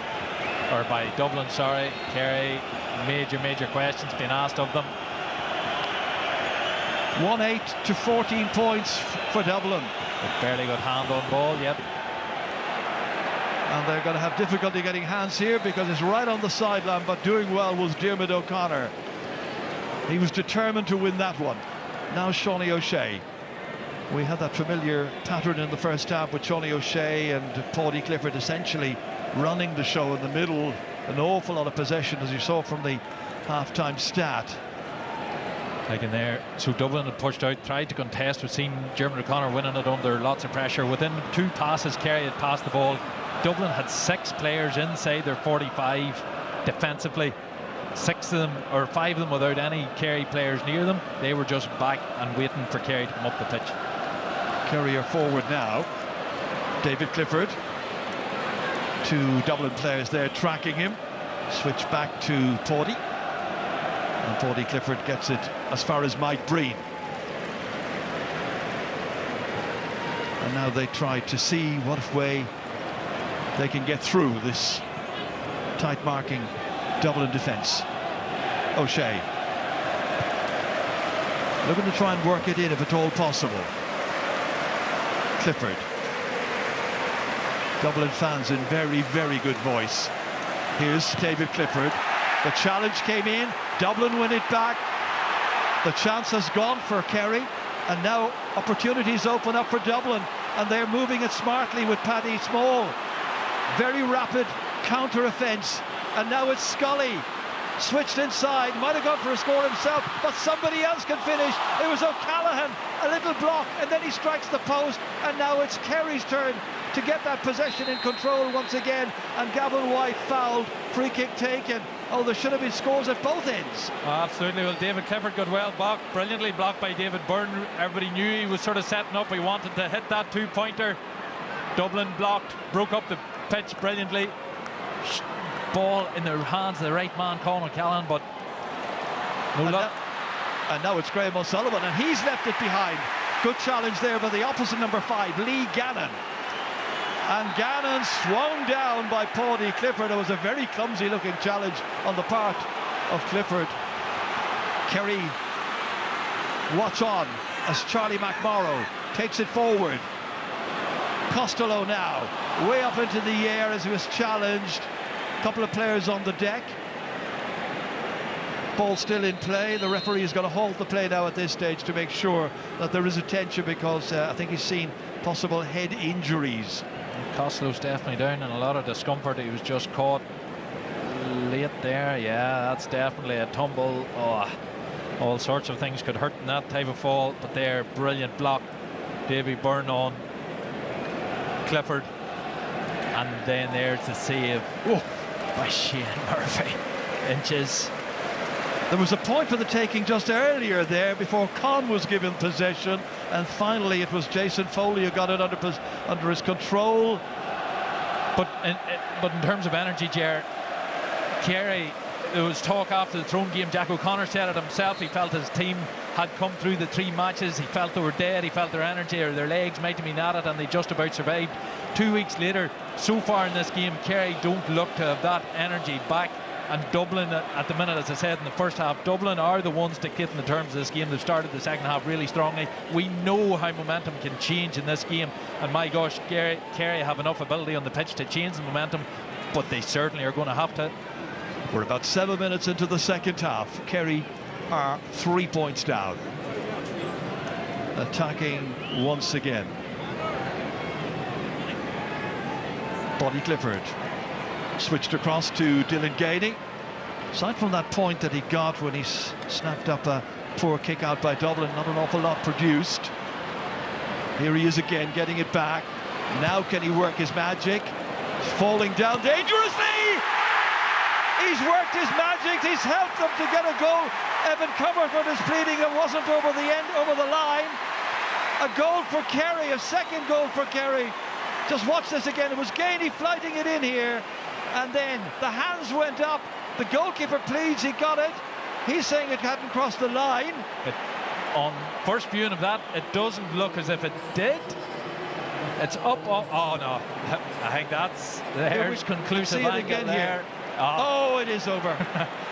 or by Dublin, sorry. Kerry, major questions being asked of them. 1-8 to 14 points for Dublin. They barely got hand on ball yet. And they're going to have difficulty getting hands here because it's right on the sideline, but doing well was Diarmuid O'Connor. He was determined to win that one. Now Shawnee O'Shea. We had that familiar pattern in the first half with Shawnee O'Shea and Paudie Clifford essentially running the show in the middle. An awful lot of possession, as you saw from the half-time stat. Like in there, so Dublin had pushed out, tried to contest. We've seen Diarmuid O'Connor winning it under lots of pressure. Within 2 passes, Kerry had passed the ball. Dublin had 6 players inside their 45 defensively. 6 of them, or 5 of them, without any Kerry players near them. They were just back and waiting for Kerry to come up the pitch. Kerry are forward now. David Clifford. 2 Dublin players there tracking him. Switch back to Paudie. And Paudie Clifford gets it as far as Mike Breen. And now they try to see what way they can get through this tight marking Dublin defence. O'Shea looking to try and work it in if at all possible. Clifford. Dublin fans in very good voice. Here's David Clifford. The challenge came in, Dublin win it back. The chance has gone for Kerry, and now opportunities open up for Dublin, and they're moving it smartly with Paddy Small. Very rapid counter offence, and now it's Scully. switched inside, might have gone for a score himself, but somebody else can finish. It was O'Callaghan, a little block, and then he strikes the post, and now it's Kerry's turn to get that possession in control once again, and Gavin White fouled, free kick taken. Oh, there should have been scores at both ends. Oh, absolutely. Well, David Clifford got well blocked, brilliantly blocked by David Byrne. Everybody knew he was sort of setting up. He wanted to hit that two-pointer. Dublin blocked, broke up the pitch brilliantly. Ball in the hands of the right man, Colin O'Callaghan, but no luck. And now it's Graham O'Sullivan, and he's left it behind. Good challenge there by the opposite number 5, Lee Gannon. And Gannon swung down by Paudie Clifford. It was a very clumsy looking challenge on the part of Clifford. Kerry watch on as Charlie McMorrow takes it forward. Costello now way up into the air as he was challenged. A couple of players on the deck. Ball still in play. The referee is going to halt the play now at this stage to make sure that there is attention, because I think he's seen possible head injuries. Costello's definitely down in a lot of discomfort. He was just caught late there. Yeah, that's definitely a tumble. Oh, all sorts of things could hurt in that type of fall, but there, brilliant block. Davy Byrne on Clifford, and then there's the save by Shane Murphy. Inches. There was a point for the taking just earlier there before Con was given possession, and finally it was Jason Foley who got it under his control. But in terms of energy, Ger, Kerry, there was talk after the Throne game. Jack O'Connor said it himself. He felt his team had come through the 3 matches. He felt they were dead. He felt their energy or their legs might have been at it, and they just about survived. 2 weeks later, so far in this game, Kerry don't look to have that energy back. And Dublin, at the minute, as I said in the first half, Dublin are the ones dictating the terms of this game. They've started the second half really strongly. We know how momentum can change in this game, and my gosh, Kerry have enough ability on the pitch to change the momentum, but they certainly are going to have to. We're about 7 minutes into the second half. Kerry are 3 points down. Attacking once again. Paudie Clifford switched across to Dylan Gainey. Aside from that point that he got when he snapped up a poor kick out by Dublin, not an awful lot produced. Here he is again, getting it back. Now can he work his magic? He's falling down dangerously! He's worked his magic, he's helped them to get a goal. Evan Comerford is pleading it wasn't over the line. A goal for Kerry, a second goal for Kerry. Just watch this again, it was Gainey flighting it in here. And then the hands went up. The goalkeeper pleads he got it. He's saying it hadn't crossed the line. But on first viewing of that, it doesn't look as if it did. It's up. Oh no! I think that's there's conclusive angle there. Oh, it is over.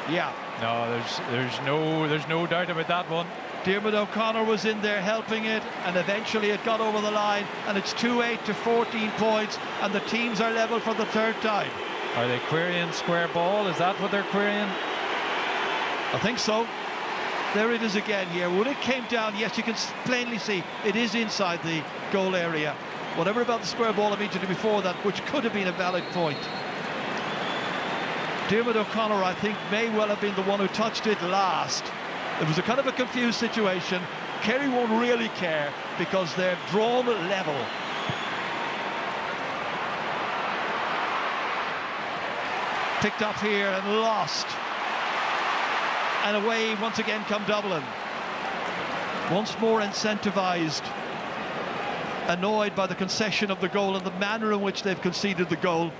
Yeah. No, there's no doubt about that one. Diarmuid O'Connor was in there helping it, and eventually it got over the line, and it's 2-8 to 14 points, and the teams are level for the third time. Are they querying square ball? Is that what they're querying? I think so. There it is again here. When it came down, yes, you can plainly see it is inside the goal area. Whatever about the square ball immediately before that, which could have been a valid point. Diarmuid O'Connor, I think, may well have been the one who touched it last. It was a kind of a confused situation. Kerry won't really care because they're drawn level. Picked up here and lost. And away once again come Dublin. Once more incentivised. Annoyed by the concession of the goal and the manner in which they've conceded the goal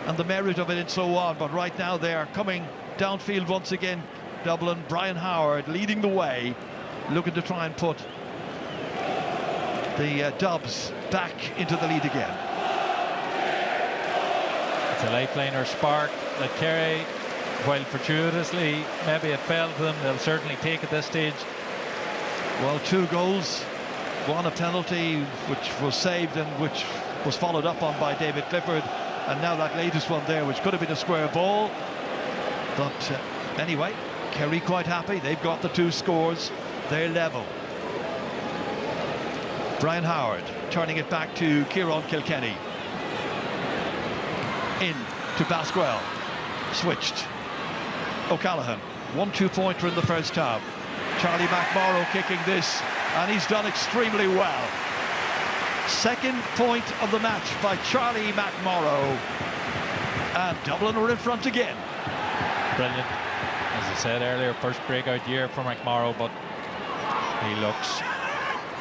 and the merit of it and so on. But right now they are coming downfield once again. Dublin, Brian Howard leading the way, looking to try and put the Dubs back into the lead again. It's a lifeline or spark that Kerry, while fortuitously maybe it failed to them, they'll certainly take at this stage. Well, 2 goals, 1 a penalty which was saved and which was followed up on by David Clifford, and now that latest one there which could have been a square ball. But anyway, Kerry quite happy. They've got the 2 scores. They're level. Brian Howard turning it back to Kieran Kilkenny. In to Basquel. Switched. O'Callaghan, 1-2 pointer in the first half. Charlie McMorrow kicking this, and he's done extremely well. Second point of the match by Charlie McMorrow, and Dublin are in front again. Brilliant. As I said earlier, first breakout year for McMorrow, but he looks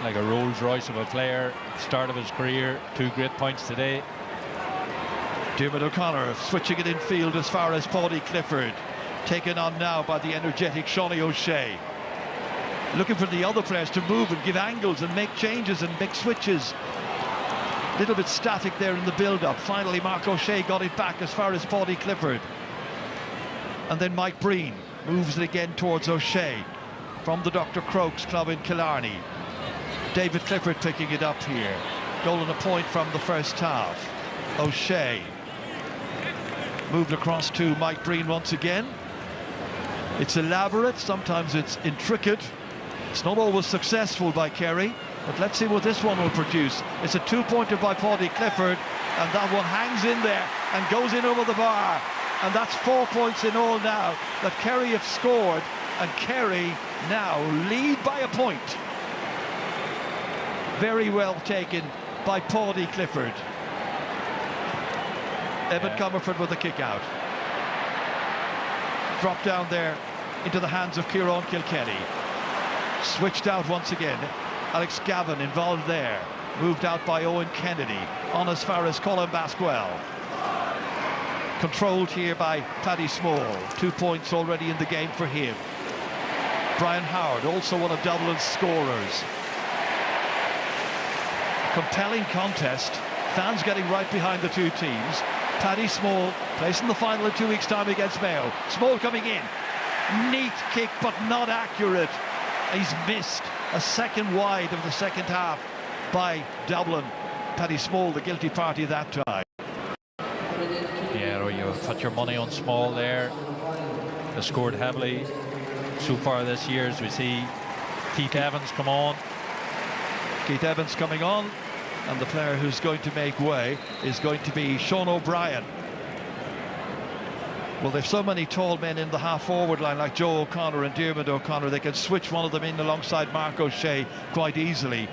like a Rolls Royce of a player at the start of his career. 2 great points today. Diarmuid O'Connor switching it in field as far as Paudie Clifford, taken on now by the energetic Seanie O'Shea. Looking for the other players to move and give angles and make changes and make switches. A little bit static there in the build-up. Finally, Mark O'Shea got it back as far as Paudie Clifford. And then Mike Breen moves it again towards O'Shea from the Dr. Crokes club in Killarney. David Clifford picking it up here. Goal and a point from the first half. O'Shea moved across to Mike Breen once again. It's elaborate, sometimes it's intricate. It's not always successful by Kerry, but let's see what this one will produce. It's a 2-pointer by Paudie Clifford, and that one hangs in there and goes in over the bar. And that's 4 points in all now that Kerry have scored, and Kerry now lead by a point. Very well taken by Paudie Clifford. Evan Comerford with a kick out. Dropped down there into the hands of Ciarán Kilkenny. Switched out once again. Alex Gavin involved there. Moved out by Owen Kennedy. On as far as Colin Basquel. Controlled here by Paddy Small. 2 points already in the game for him. Brian Howard, also one of Dublin's scorers. Compelling contest. Fans getting right behind the two teams. Paddy Small placing the final in 2 weeks' time against Mayo. Small coming in. Neat kick, but not accurate. He's missed a second wide of the second half by Dublin. Paddy Small, the guilty party that time. Yeah, you put your money on Small there. They scored heavily so far this year, as we see Keith Evans come on. Keith Evans coming on, and the player who's going to make way is going to be Sean O'Brien. Well, there's so many tall men in the half-forward line, like Joe O'Connor and Diarmuid O'Connor. They can switch one of them in alongside Mark O'Shea quite easily.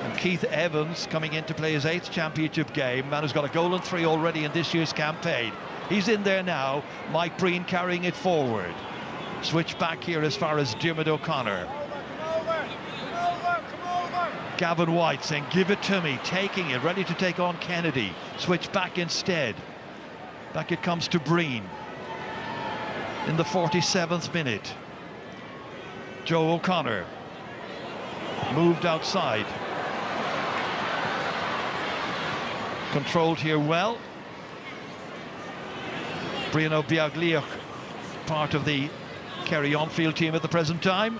And Keith Evans coming in to play his 8th championship game. Man who's got a goal and 3 already in this year's campaign. He's in there now. Mike Breen carrying it forward. Switch back here as far as Diarmuid O'Connor. Gavin White saying, give it to me, taking it, ready to take on Kennedy. Switch back instead. Back it comes to Breen. In the 47th minute. Joe O'Connor. Moved outside. Controlled here well. Brian O'Biagliach, part of the Kerry on-field team at the present time.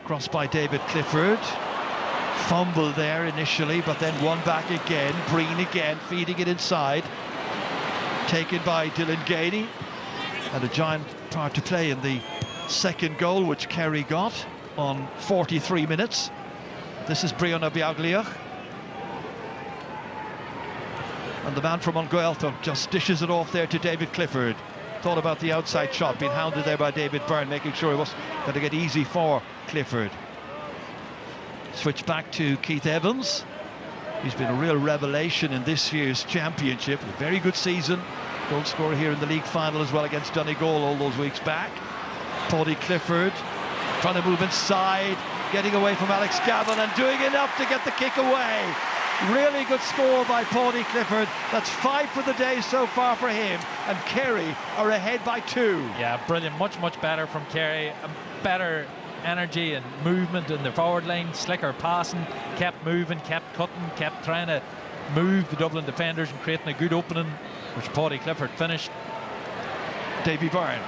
Crossed by David Clifford. Fumble there initially, but then won back again. Breen again, feeding it inside. Taken by Dylan Gainey. Had a giant part to play in the second goal, which Kerry got on 43 minutes. This is Brian O'Biagliach. And the man from Ongoelto just dishes it off there to David Clifford. Thought about the outside shot, being hounded there by David Byrne, making sure it wasn't going to get easy for Clifford. Switch back to Keith Evans. He's been a real revelation in this year's championship. A very good season. Goal scorer here in the league final as well against Donegal all those weeks back. Paudie Clifford trying to move inside, getting away from Alex Gavin and doing enough to get the kick away. Really good score by Paudie Clifford. That's 5 for the day so far for him, and Kerry are ahead by 2. Yeah, brilliant. Much better from Kerry. Better energy and movement in the forward line. Slicker passing, kept moving, kept cutting, kept trying to move the Dublin defenders and creating a good opening, which Paudie Clifford finished. Davy Byrne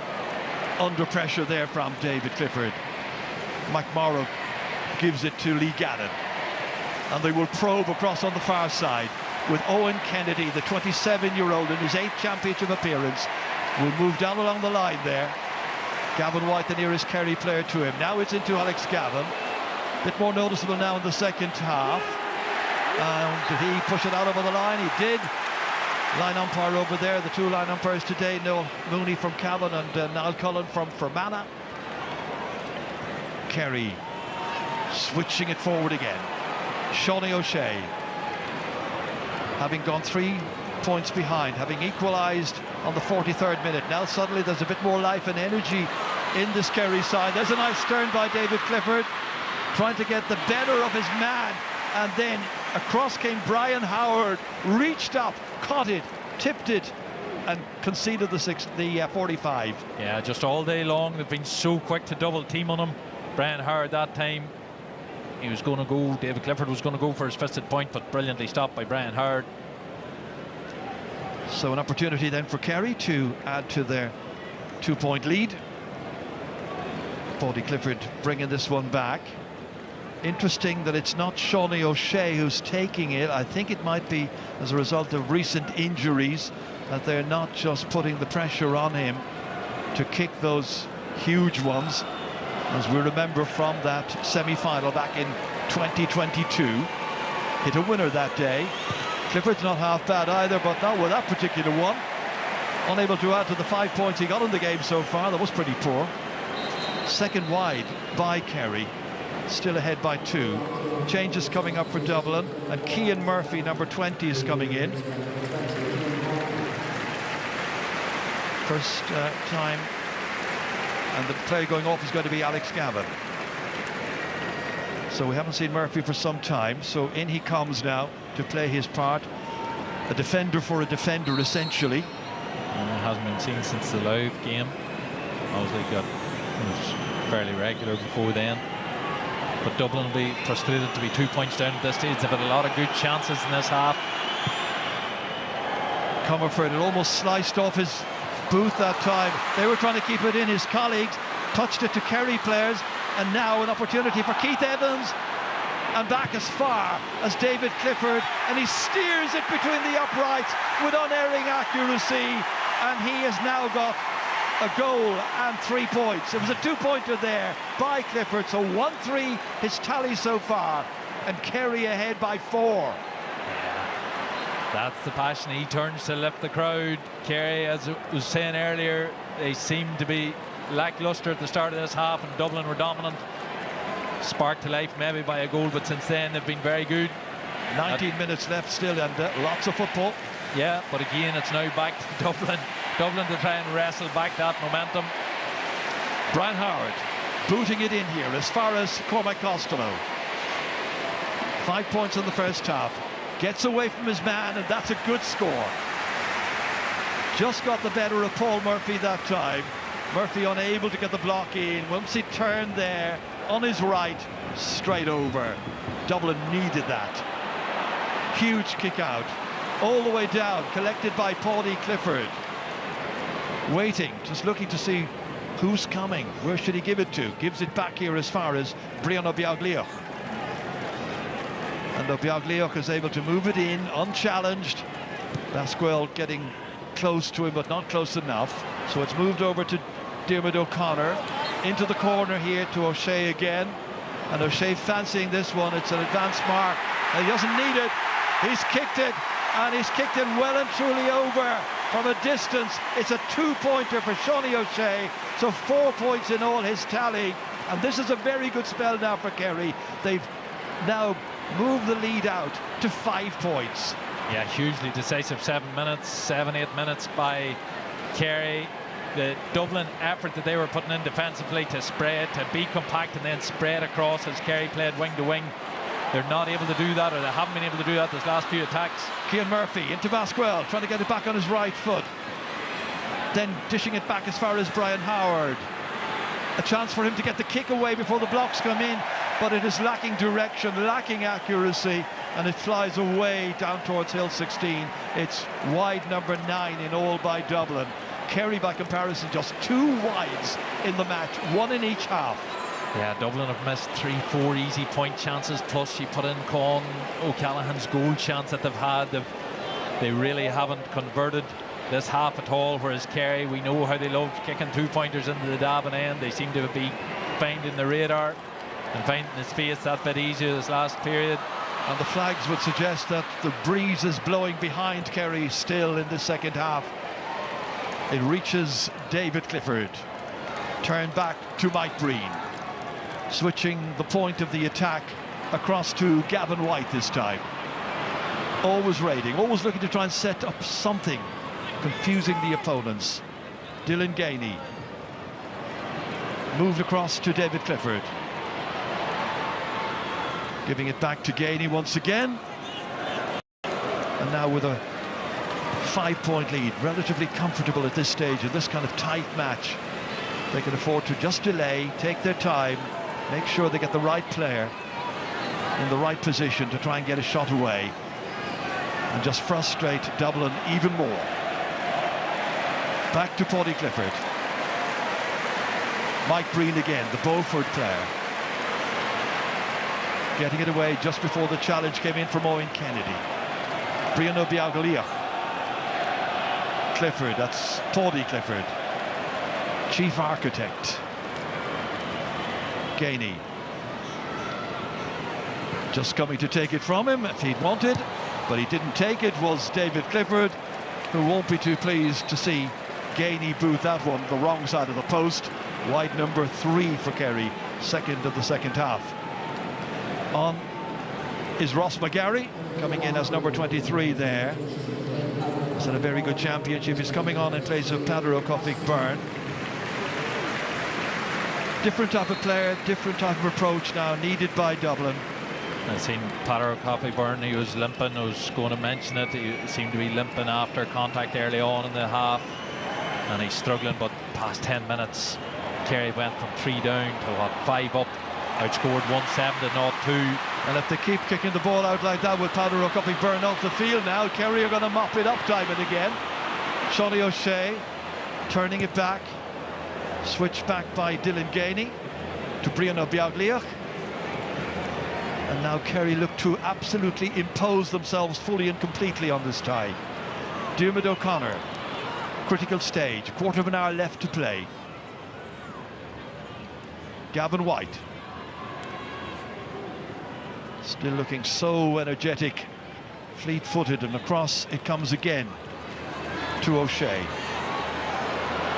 under pressure there from David Clifford. McMorrow gives it to Lee Gannon, and they will probe across on the far side with Owen Kennedy, the 27-year-old, in his 8th championship appearance, will move down along the line there. Gavin White, the nearest Kerry player to him. Now it's into Alex Gavin. A bit more noticeable now in the second half. And did he push it out over the line? He did. line umpire over there. The two line umpires today, Noel Mooney from Cavan and Niall Cullen from Fermanagh. Kerry switching it forward again. Shawnee O'Shea, having gone 3 points behind, having equalised on the 43rd minute. Now suddenly there's a bit more life and energy in this Kerry side. There's a nice turn by David Clifford, trying to get the better of his man, and then across came Brian Howard, reached up, caught it, tipped it, and conceded the 45. Yeah, just all day long they've been so quick to double team on him. Brian Howard that time, he was going to go, David Clifford was going to go for his fisted point, but brilliantly stopped by Brian Howard. So an opportunity then for Kerry to add to their 2-point lead. Paudie Clifford bringing this one back. Interesting that it's not Shawnee O'Shea who's taking it. I think it might be as a result of recent injuries, that they're not just putting the pressure on him to kick those huge ones, as we remember from that semi-final back in 2022. Hit a winner that day. Clifford's not half bad either, but not with that particular one. Unable to add to the 5 points he got in the game so far. That was pretty poor. Second wide by Kerry, still ahead by 2. Changes coming up for Dublin, and Cian Murphy, number 20, is coming in. First time, and the player going off is going to be Alex Gavin. So we haven't seen Murphy for some time, so in he comes now to play his part. A defender for a defender, essentially. Hasn't been seen since the live game. Obviously it was fairly regular before then. But Dublin will be frustrated to be 2 points down at this stage. They've had a lot of good chances in this half. Comerford had almost sliced off his boot that time. They were trying to keep it in. His colleagues touched it to Kerry players, and now an opportunity for Keith Evans, and back as far as David Clifford, and he steers it between the uprights with unerring accuracy, and he has now got a goal and 3 points. It was a 2-pointer there by Clifford, so 1-3 his tally so far, and Kerry ahead by 4. That's the passion. He turns to lift the crowd. Kerry, as I was saying earlier, they seemed to be lacklustre at the start of this half, and Dublin were dominant. Sparked to life maybe by a goal, but since then they've been very good. 19 minutes left still, and lots of football. Yeah, but again, it's now back to Dublin. Dublin to try and wrestle back that momentum. Brian Howard booting it in here as far as Cormac Costello. 5 points in the first half. Gets away from his man, and that's a good score. Just got the better of Paul Murphy that time. Murphy unable to get the block in. Once he turned there on his right, straight over. Dublin needed that. Huge kick out. All the way down, collected by Paudie Clifford. Waiting, just looking to see who's coming. Where should he give it to? Gives it back here as far as Brian O'Beaglioch. And O'Beaglioch is able to move it in unchallenged. Basquel getting close to him, but not close enough. So it's moved over to Diarmuid O'Connor. Into the corner here to O'Shea again. And O'Shea fancying this one. It's an advanced mark. And he doesn't need it. He's kicked it. And he's kicked it well and truly over from a distance. It's a 2-pointer for Shawnee O'Shea. So 4 points in all his tally. And this is a very good spell now for Kerry. They've now moved the lead out to 5 points. Yeah, hugely decisive 7 minutes, 7-8 minutes by Kerry. The Dublin effort that they were putting in defensively to spread, to be compact and then spread across as Kerry played wing to wing. They're not able to do that, or they haven't been able to do that this last few attacks. Cian Murphy into Basquel, trying to get it back on his right foot. Then dishing it back as far as Brian Howard. A chance for him to get the kick away before the blocks come in, but it is lacking direction, lacking accuracy, and it flies away down towards Hill 16. It's wide number 9 in all by Dublin. Kerry, by comparison, just 2 wides in the match, 1 in each half. Yeah, Dublin have missed 3-4 easy point chances, plus you put in Con O'Callaghan's goal chance that they've had. They really haven't converted this half at all, whereas Kerry, we know how they love kicking 2-pointers into the Davin end. They seem to be finding the radar and finding the space that bit easier this last period. And the flags would suggest that the breeze is blowing behind Kerry still in the second half. It reaches David Clifford. Turn back to Mike Breen. Switching the point of the attack across to Gavin White this time. Always raiding, always looking to try and set up something, confusing the opponents. Dylan Gainey. Moved across to David Clifford. Giving it back to Gainey once again. And now with a 5-point lead, relatively comfortable at this stage in this kind of tight match. They can afford to just delay, take their time, make sure they get the right player in the right position to try and get a shot away and just frustrate Dublin even more. Back to Paddy Clifford. Mike Breen again, the Beaufort player. Getting it away just before the challenge came in from Owen Kennedy. Brianna Biaglia. Clifford, that's Paddy Clifford. Chief architect. Gainey. Just coming to take it from him if he'd wanted, but he didn't take it, was David Clifford, who won't be too pleased to see Gainey boot that one the wrong side of the post. Wide number 3 for Kerry, second of the second half. On is Ross McGarry, coming in as number 23 there. He's had a very good championship. He's coming on in place of Peadar O'Cofaigh Byrne. Different type of player, different type of approach now needed by Dublin. I've seen Peadar O'Cofaigh Byrne, he was limping, I was going to mention it, he seemed to be limping after contact early on in the half, and he's struggling, but past 10 minutes, Kerry went from 3 down to what, 5 up, outscored 1-7 to 0-2. And if they keep kicking the ball out like that with Peadar O'Cofaigh Byrne off the field now, Kerry are going to mop it up time and again. Shawnee O'Shea turning it back, switched back by Dylan Gainey to Brianna Biaglia. And now Kerry look to absolutely impose themselves fully and completely on this tie. Diarmuid O'Connor, critical stage, a quarter of an hour left to play. Gavin White. Still looking so energetic, fleet-footed, and across it comes again to O'Shea.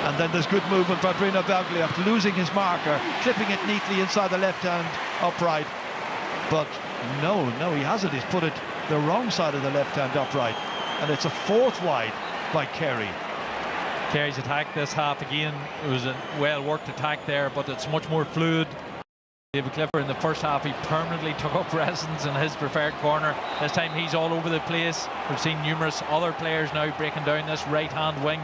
And then there's good movement by Brianna Biaglia, losing his marker, clipping it neatly inside the left-hand upright. But no, he hasn't. He's put it the wrong side of the left-hand upright. And it's a 4th wide by Kerry. Kerry's attack this half again, it was a well-worked attack there, but it's much more fluid. David Clifford in the first half, he permanently took up residence in his preferred corner. This time he's all over the place. We've seen numerous other players now breaking down this right-hand wing.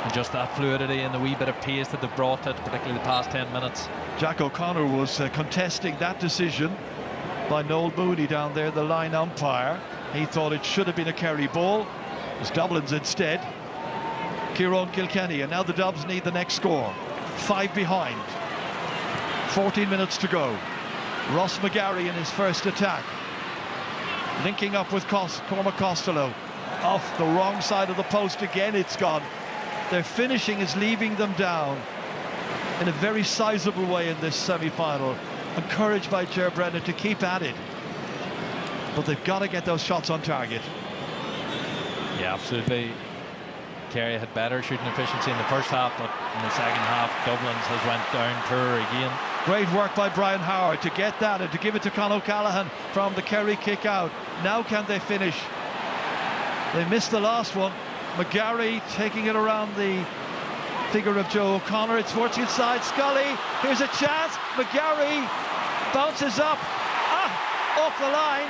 And just that fluidity and the wee bit of pace that they've brought it, particularly the past 10 minutes. Jack O'Connor was contesting that decision by Noel Mooney down there, the line umpire. He thought it should have been a Kerry ball. It was Dublin's instead. Kieran Kilkenny, and now the Dubs need the next score. 5 behind. 14 minutes to go. Ross McGarry in his first attack. Linking up with Cormac Costello. Off the wrong side of the post again, it's gone. Their finishing is leaving them down in a very sizable way in this semi-final. Encouraged by Ger Brennan to keep at it. But they've got to get those shots on target. Yeah, absolutely. Kerry had better shooting efficiency in the first half, but in the second half, Dublin's has went down poor again. Great work by Brian Howard to get that and to give it to Con O'Callaghan from the Kerry kick out. Now can they finish? They missed the last one. McGarry taking it around the figure of Joe O'Connor. It's towards inside. Scully, here's a chance. McGarry bounces up, off the line,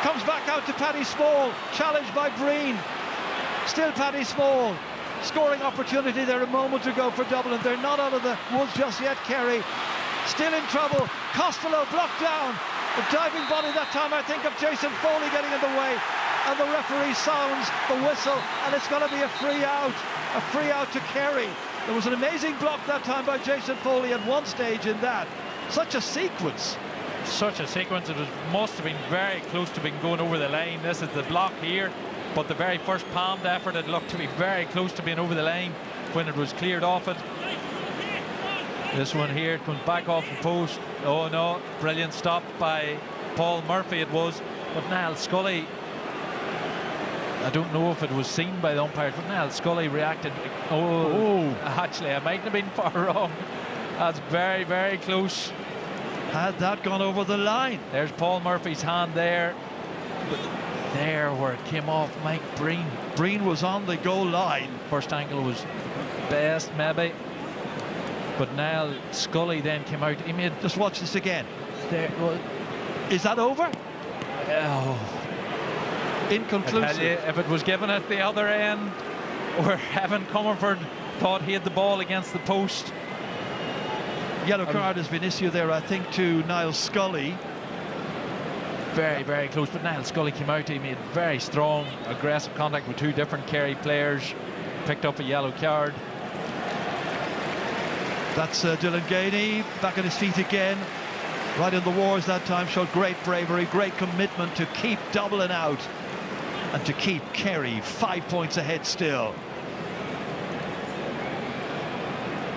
comes back out to Paddy Small, challenged by Breen. Still Paddy Small. Scoring opportunity there a moment ago for Dublin. They're not out of the woods just yet, Kerry. Still in trouble. Costello blocked down. The diving body that time, I think, of Jason Foley getting in the way. And the referee sounds the whistle, and it's going to be a free out. A free out to Kerry. There was an amazing block that time by Jason Foley at one stage in that. Such a sequence. Such a sequence. It must have been very close to being going over the line. This is the block here. But the very first palmed effort, it looked to be very close to being over the line when it was cleared off it. This one here comes back off the post. Oh no, brilliant stop by Paul Murphy it was. But Niall Scully, I don't know if it was seen by the umpires, but Niall Scully reacted. Actually, I mightn't have been far wrong. That's very, very close. Had that gone over the line? There's Paul Murphy's hand there. But there where it came off Mike Breen. Breen was on the goal line. First angle was best, maybe. But Niall Scully then came out. He made. Just watch this again. There, well, is that over? Oh. Inconclusive. I tell you, if it was given at the other end, where Evan Comerford thought he had the ball against the post. Yellow card has been issued there, I think, to Niall Scully. Very, very close, but Niall Scully came out. He made very strong, aggressive contact with two different Kerry players. Picked up a yellow card. That's Dylan Gainey back on his feet again. Right in the wars that time, showed great bravery, great commitment to keep Dublin out and to keep Kerry 5 points ahead still.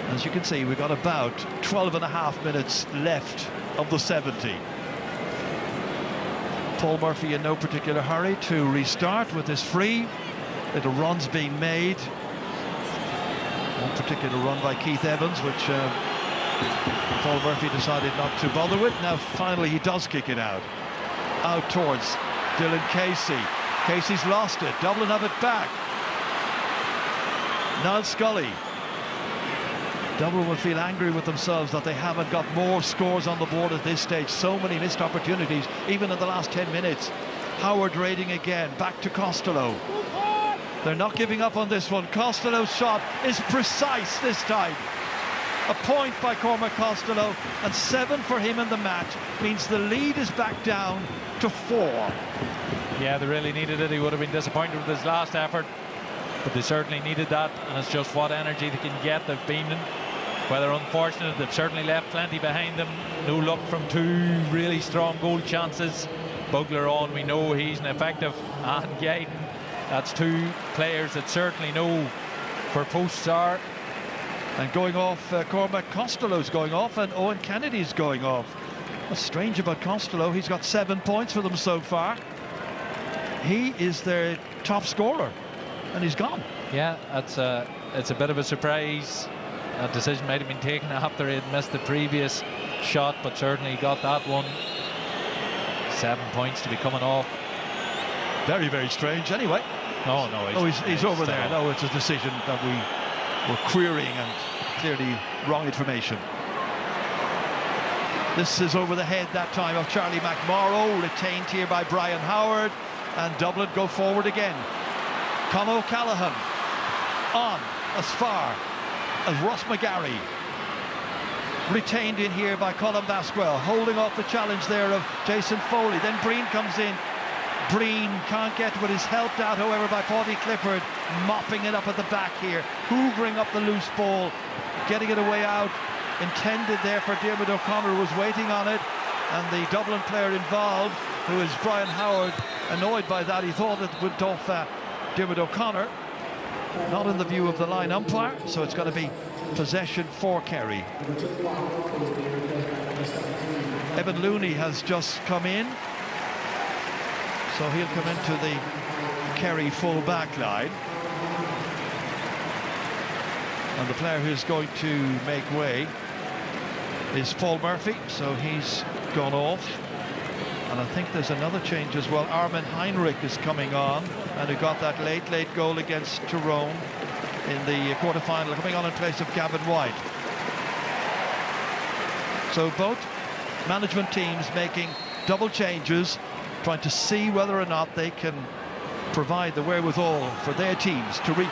As you can see, we've got about 12.5 minutes left of the 70. Paul Murphy in no particular hurry to restart with this free. Little runs being made. One particular run by Keith Evans, which Paul Murphy decided not to bother with. Now finally he does kick it out. Out towards Dylan Casey. Casey's lost it. Dublin have it back. Niall Scully. Dublin will feel angry with themselves that they haven't got more scores on the board at this stage. So many missed opportunities, even in the last 10 minutes. Howard raiding again, back to Costello. They're not giving up on this one. Costello's shot is precise this time. A point by Cormac Costello, and 7 for him in the match means the lead is back down to 4. Yeah, they really needed it. He would have been disappointed with his last effort, but they certainly needed that, and it's just what energy they can get. They've been, whether unfortunate, they've certainly left plenty behind them. No luck from 2 really strong goal chances. Bugler on, we know he's an effective, and Guyton. That's 2 players that certainly know where posts are. And going off, Cormac Costello's going off, and Owen Kennedy's going off. What's strange about Costello, he's got 7 points for them so far. He is their top scorer, and he's gone. Yeah, it's a bit of a surprise. That decision might have been taken after he had missed the previous shot, but certainly got that one. 7 points to be coming off. Very, very strange. Anyway. No, he's over there. No, it's a decision that we were querying, and clearly wrong information. This is over the head that time of Charlie McMorrow, retained here by Brian Howard, and Dublin go forward again. Con O'Callaghan on as far as Ross McGarry, retained in here by Colin Basquel, holding off the challenge there of Jason Foley. Then Breen comes in. Breen can't get it, but is helped out, however, by Paudie Clifford, mopping it up at the back here, hoovering up the loose ball, getting it away out, intended there for Diarmuid O'Connor, who was waiting on it, and the Dublin player involved, who is Brian Howard, annoyed by that. He thought it went off Diarmuid O'Connor, not in the view of the line umpire, so it's going to be possession for Kerry. Evan Looney has just come in, so he'll come into the Kerry full back line. And the player who's going to make way is Paul Murphy, so he's gone off. And I think there's another change as well. Armin Heinrich is coming on, and who got that late goal against Tyrone in the quarter-final, coming on in place of Gavin White. So both management teams making double changes, trying to see whether or not they can provide the wherewithal for their teams to reach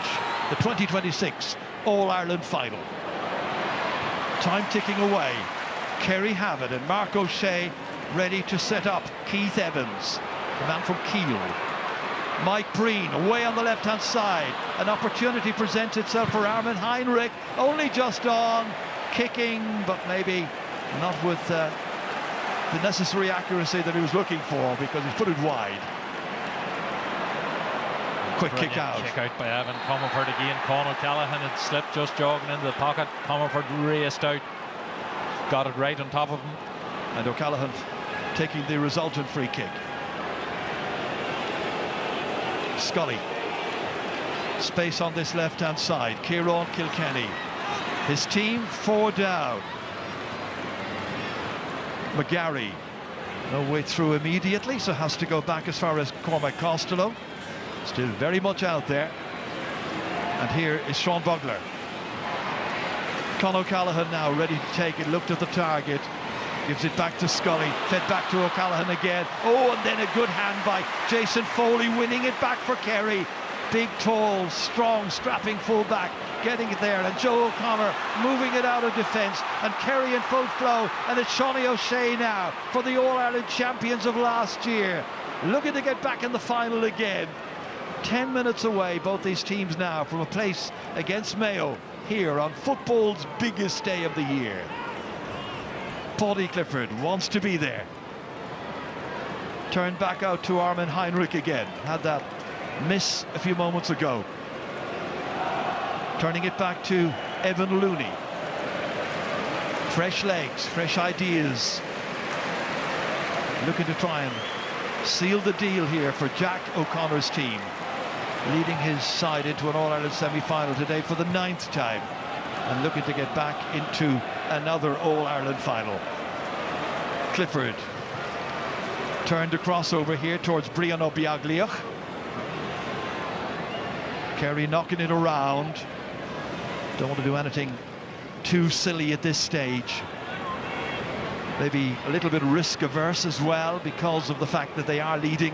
the 2026 All-Ireland final. Time ticking away. Kerry have it, and Mark O'Shea ready to set up Keith Evans, the man from Kiel. Mike Breen away on the left-hand side. An opportunity presents itself for Armin Heinrich, only just on, kicking, but maybe not with the necessary accuracy that he was looking for, because he's put it wide. Quick kick out. Kick out by Evan Comerford again. Con O'Callaghan had slipped just jogging into the pocket. Comerford raced out, got it right on top of him. And O'Callaghan taking the resultant free kick. Scully. Space on this left-hand side. Kieran Kilkenny. His team 4 down. McGarry. No way through immediately, so has to go back as far as Cormac Costello. Still very much out there. And here is Sean Bugler. Con O'Callaghan now ready to take it, looked at the target, gives it back to Scully, fed back to O'Callaghan again. Oh, and then a good hand by Jason Foley, winning it back for Kerry. Big, tall, strong, strapping fullback, getting it there, and Joe O'Connor moving it out of defence, and Kerry in full flow, and it's Shawnee O'Shea now for the All-Ireland champions of last year, looking to get back in the final again. 10 minutes away, both these teams now, from a place against Mayo here on football's biggest day of the year. Paudie Clifford wants to be there. Turned back out to Armin Heinrich again. Had that miss a few moments ago. Turning it back to Evan Looney. Fresh legs, fresh ideas. Looking to try and seal the deal here for Jack O'Connor's team. Leading his side into an All-Ireland semi-final today for the 9th time, and looking to get back into another All-Ireland final. Clifford turned across over here towards Brian Obiaglioch. Kerry knocking it around. Don't want to do anything too silly at this stage. Maybe a little bit risk averse as well, because of the fact that they are leading.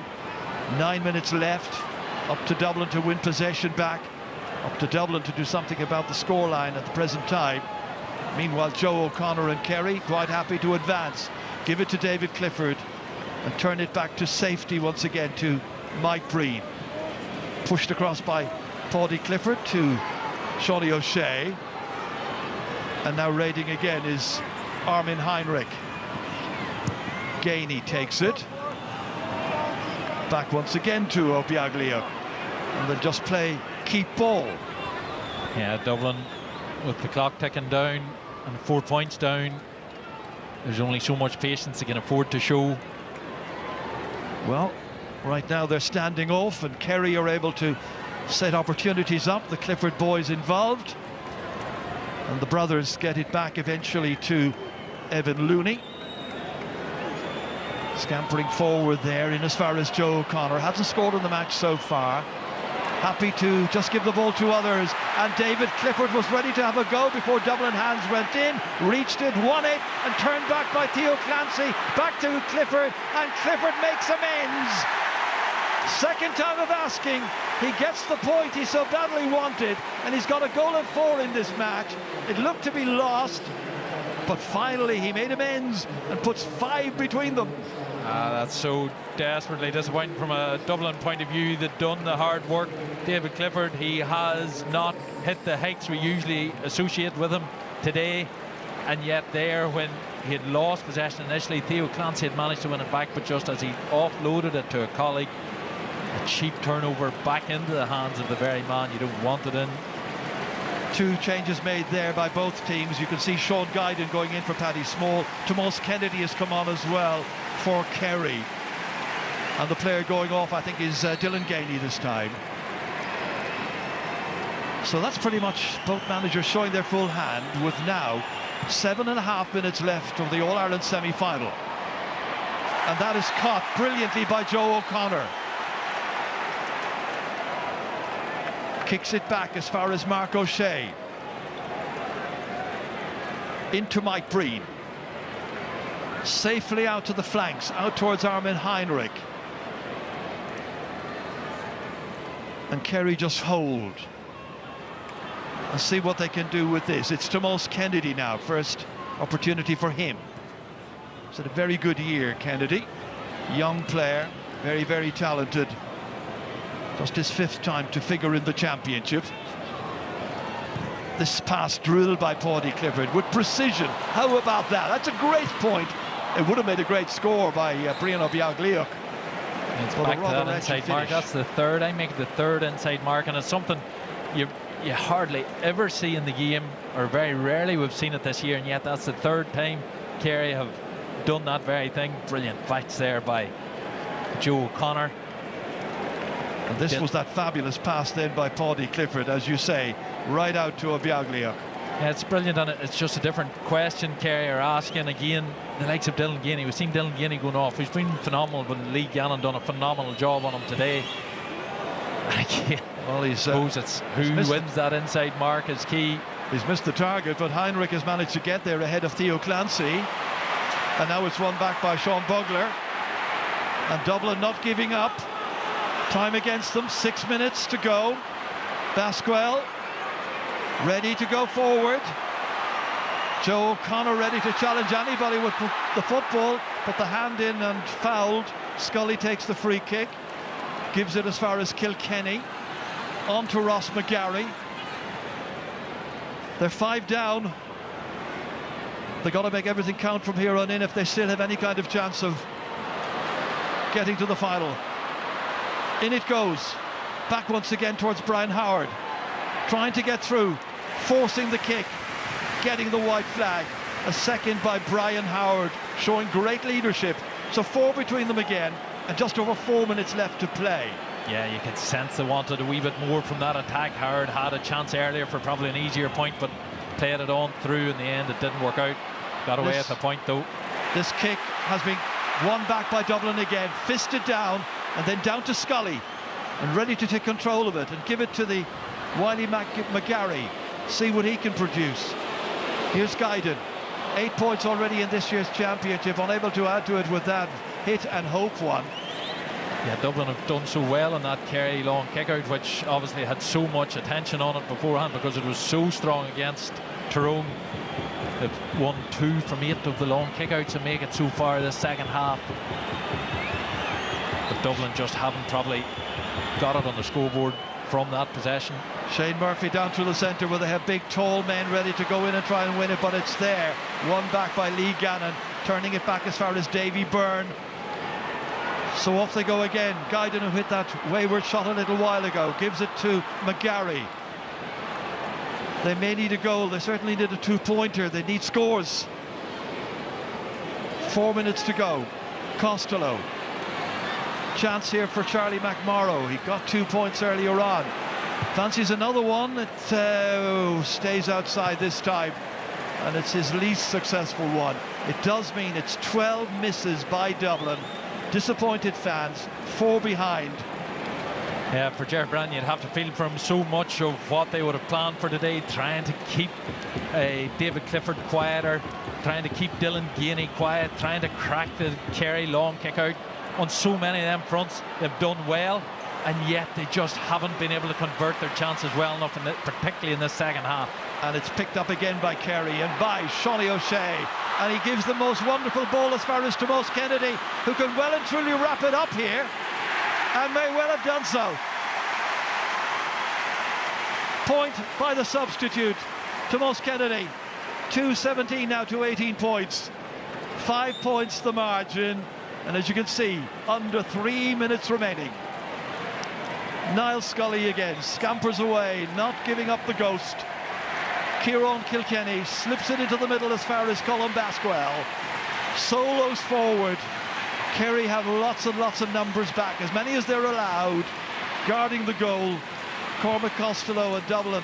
9 minutes left. Up to Dublin to win possession back. Up to Dublin to do something about the scoreline at the present time. Meanwhile, Joe O'Connor and Kerry quite happy to advance. Give it to David Clifford and turn it back to safety once again to Mike Breen. Pushed across by Paudie Clifford to Shawnee O'Shea. And now raiding again is Armin Heinrich. Gainey takes it. Back once again to Obiaglioch, and they'll just play keep ball. Yeah, Dublin with the clock ticking down and 4 points down. There's only so much patience they can afford to show. Well, right now they're standing off, and Kerry are able to set opportunities up. The Clifford boys involved, and the brothers get it back eventually to Evan Looney. Scampering forward there in as far as Joe O'Connor. Hasn't scored in the match so far. Happy to just give the ball to others. And David Clifford was ready to have a go before Dublin hands went in. Reached it, won it, and turned back by Theo Clancy. Back to Clifford, and Clifford makes amends. Second time of asking. He gets the point he so badly wanted, and he's got a goal and 4 in this match. It looked to be lost, but finally he made amends and puts 5 between them. That's so desperately disappointing from a Dublin point of view. They've done the hard work. David Clifford, he has not hit the heights we usually associate with him today, and yet there, when he had lost possession initially, Theo Clancy had managed to win it back, but just as he offloaded it to a colleague, a cheap turnover back into the hands of the very man you don't want it in. 2 changes made there by both teams. You can see Sean Guyden going in for Paddy Small. Tomas Kennedy has come on as well for Kerry. And the player going off, I think, is Dylan Gainey this time. So that's pretty much both managers showing their full hand, with now 7.5 minutes left of the All-Ireland semi-final. And that is caught brilliantly by Joe O'Connor. Kicks it back as far as Mark O'Shea. Into Mike Breen. Safely out to the flanks, out towards Armin Heinrich. And Kerry just hold and see what they can do with this. It's Tomas Kennedy now, first opportunity for him. He's had a very good year, Kennedy. Young player, very, very talented. Just his 5th time to figure in the championship. This pass drilled by Paudie Clifford with precision. How about that? That's a great point. It would have made a great score by Brian Obiaglioch. It's back to that inside mark. That's the 3rd. I make the 3rd inside mark, and it's something you hardly ever see in the game, or very rarely we've seen it this year, and yet that's the 3rd time Kerry have done that very thing. Brilliant fights there by Joe O'Connor. And this was that fabulous pass then by Paudie Clifford, as you say, right out to Obiagliok. Yeah, it's brilliant, and it's just a different question Kerry are asking again. The likes of Dylan Ganey, we've seen Dylan Ganey going off. He's been phenomenal, but Lee Gannon done a phenomenal job on him today. And again, well, I suppose it's who wins that inside mark is key. He's missed the target, but Heinrich has managed to get there ahead of Theo Clancy. And now it's won back by Sean Bugler. And Dublin not giving up. Time against them, 6 minutes to go. Basquel ready to go forward. Joe O'Connor ready to challenge anybody with the football, but the hand in and fouled. Scully takes the free kick, gives it as far as Kilkenny. On to Ross McGarry. They're 5 down. They've got to make everything count from here on in if they still have any kind of chance of getting to the final. In it goes. Back once again towards Brian Howard. Trying to get through. Forcing the kick. Getting the white flag. A second by Brian Howard. Showing great leadership. So 4 between them again. And just over 4 minutes left to play. Yeah, you could sense they wanted a wee bit more from that attack. Howard had a chance earlier for probably an easier point, but played it on through. In the end, it didn't work out. Got away at the point, though. This kick has been won back by Dublin again. Fisted down, and then down to Scully. And ready to take control of it and give it to the Wiley McGarry. See what he can produce. Here's Guyden. 8 points already in this year's championship. Unable to add to it with that hit and hope one. Yeah, Dublin have done so well on that Kerry long kick-out, which obviously had so much attention on it beforehand because it was so strong against Tyrone. They've won 2 from 8 of the long kick-outs and make it so far this second half. But Dublin just haven't probably got it on the scoreboard from that possession. Shane Murphy down through the centre where they have big tall men ready to go in and try and win it, but it's there. Won back by Lee Gannon, turning it back as far as Davy Byrne. So off they go again. Guyden, who hit that wayward shot a little while ago, gives it to McGarry. They may need a goal. They certainly need a 2-pointer. They need scores. 4 minutes to go. Costello. Chance here for Charlie McMorrow. He got 2 points earlier on. Fancies another one. It stays outside this time. And it's his least successful one. It does mean it's 12 misses by Dublin. Disappointed fans, 4 behind. Yeah, for Gerard Brand, you'd have to feel for him so much of what they would have planned for today, trying to keep David Clifford quieter, trying to keep Dylan Ganey quiet, trying to crack the Kerry long kick out. On so many of them fronts, they've done well, and yet they just haven't been able to convert their chances well enough, particularly in the second half. And it's picked up again by Kerry and by Shawnee O'Shea. And he gives the most wonderful ball as far as Tomás Kennedy, who can well and truly wrap it up here, and may well have done so. Point by the substitute, Tomás Kennedy. 2:17 now to 18 points. 5 points the margin, and as you can see, under 3 minutes remaining. Niall Scully again, scampers away, not giving up the ghost. Kieran Kilkenny slips it into the middle as far as Colin Basquel. Solos forward. Kerry have lots and lots of numbers back, as many as they're allowed, guarding the goal. Cormac Costello and Dublin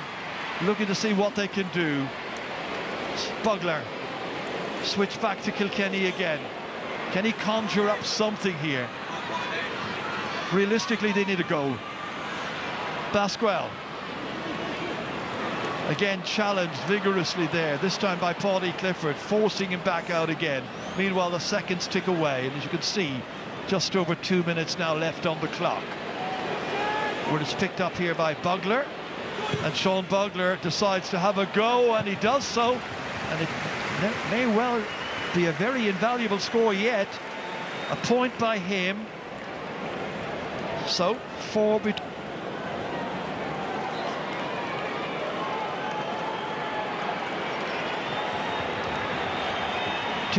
looking to see what they can do. Bugler. Switch back to Kilkenny again. Can he conjure up something here? Realistically, they need a goal. Basquel. Again challenged vigorously there, this time by Paudie Clifford, forcing him back out again. Meanwhile, the seconds tick away, and as you can see, just over 2 minutes now left on the clock. Where it's picked up here by Bugler, and Sean Bugler decides to have a go, and he does so, and it may well be a very invaluable score yet. A point by him. So 4 between.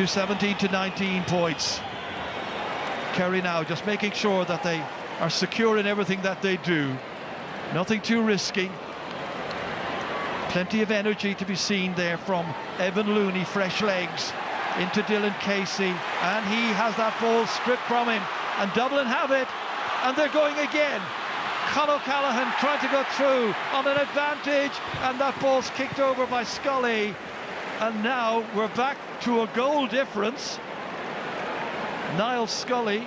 17 to 19 points. Kerry now just making sure that they are secure in everything that they do. Nothing too risky. Plenty of energy to be seen there from Evan Looney, fresh legs, into Dylan Casey, and he has that ball stripped from him, and Dublin have it, and they're going again. Con O'Callaghan trying to go through on an advantage, and that ball's kicked over by Scully. And now we're back to a goal difference. Niall Scully,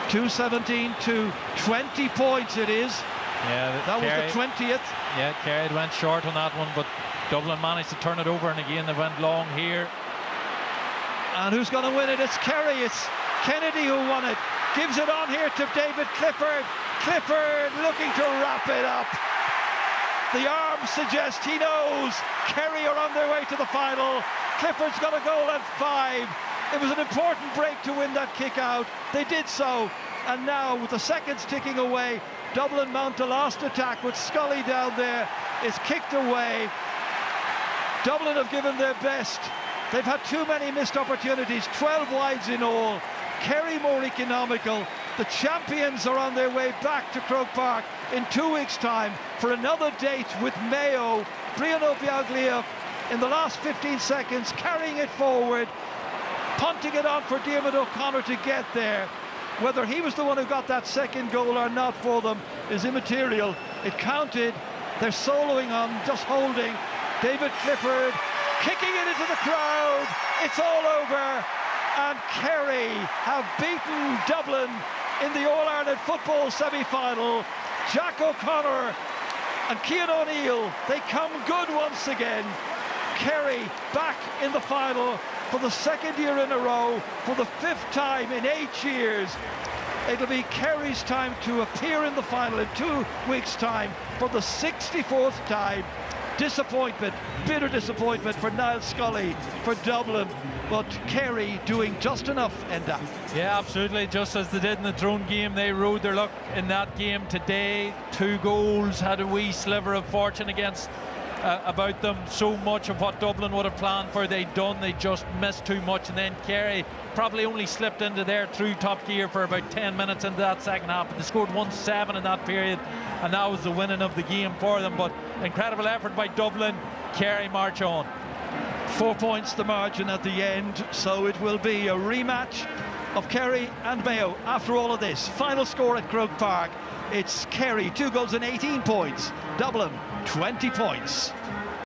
217 to 20 points it is. Yeah, that Kerry, was the 20th. Yeah, Kerry went short on that one, but Dublin managed to turn it over, and again they went long here. And who's going to win it? It's Kerry. It's Kennedy who won it. Gives it on here to David Clifford. Clifford looking to wrap it up. The arms suggest he knows Kerry are on their way to the final. Clifford's got a goal at 5. It was an important break to win that kick out. They did so, and now with the seconds ticking away, Dublin mount a last attack with Scully down there. It's kicked away. Dublin have given their best. They've had too many missed opportunities, 12 wides in all. Kerry more economical. The champions are on their way back to Croke Park in 2 weeks' time for another date with Mayo. Brian O'Biagliac in the last 15 seconds, carrying it forward, punting it on for Diarmuid O'Connor to get there. Whether he was the one who got that second goal or not for them is immaterial. It counted. They're soloing on, just holding. David Clifford kicking it into the crowd. It's all over. And Kerry have beaten Dublin in the All-Ireland football semi-final. Jack O'Connor and Cian O'Neill, they come good once again. Kerry back in the final for the second year in a row, for the 5th time in 8 years. It'll be Kerry's time to appear in the final in 2 weeks' time for the 64th time. Disappointment, bitter disappointment for Niall Scully, for Dublin, but Kerry doing just enough, Enda. Yeah, absolutely, just as they did in the Tyrone game. They rode their luck in that game today. 2 goals, had a wee sliver of fortune against about them. So much of what Dublin would have planned for, they'd done. They just missed too much, and then Kerry probably only slipped into their through top gear for about 10 minutes into that second half. But they scored 1-7 in that period, and that was the winning of the game for them. But incredible effort by Dublin. Kerry march on. 4 points the margin at the end, so it will be a rematch of Kerry and Mayo after all of this. Final score at Croke Park, it's Kerry 2 goals and 18 points, Dublin 20 points.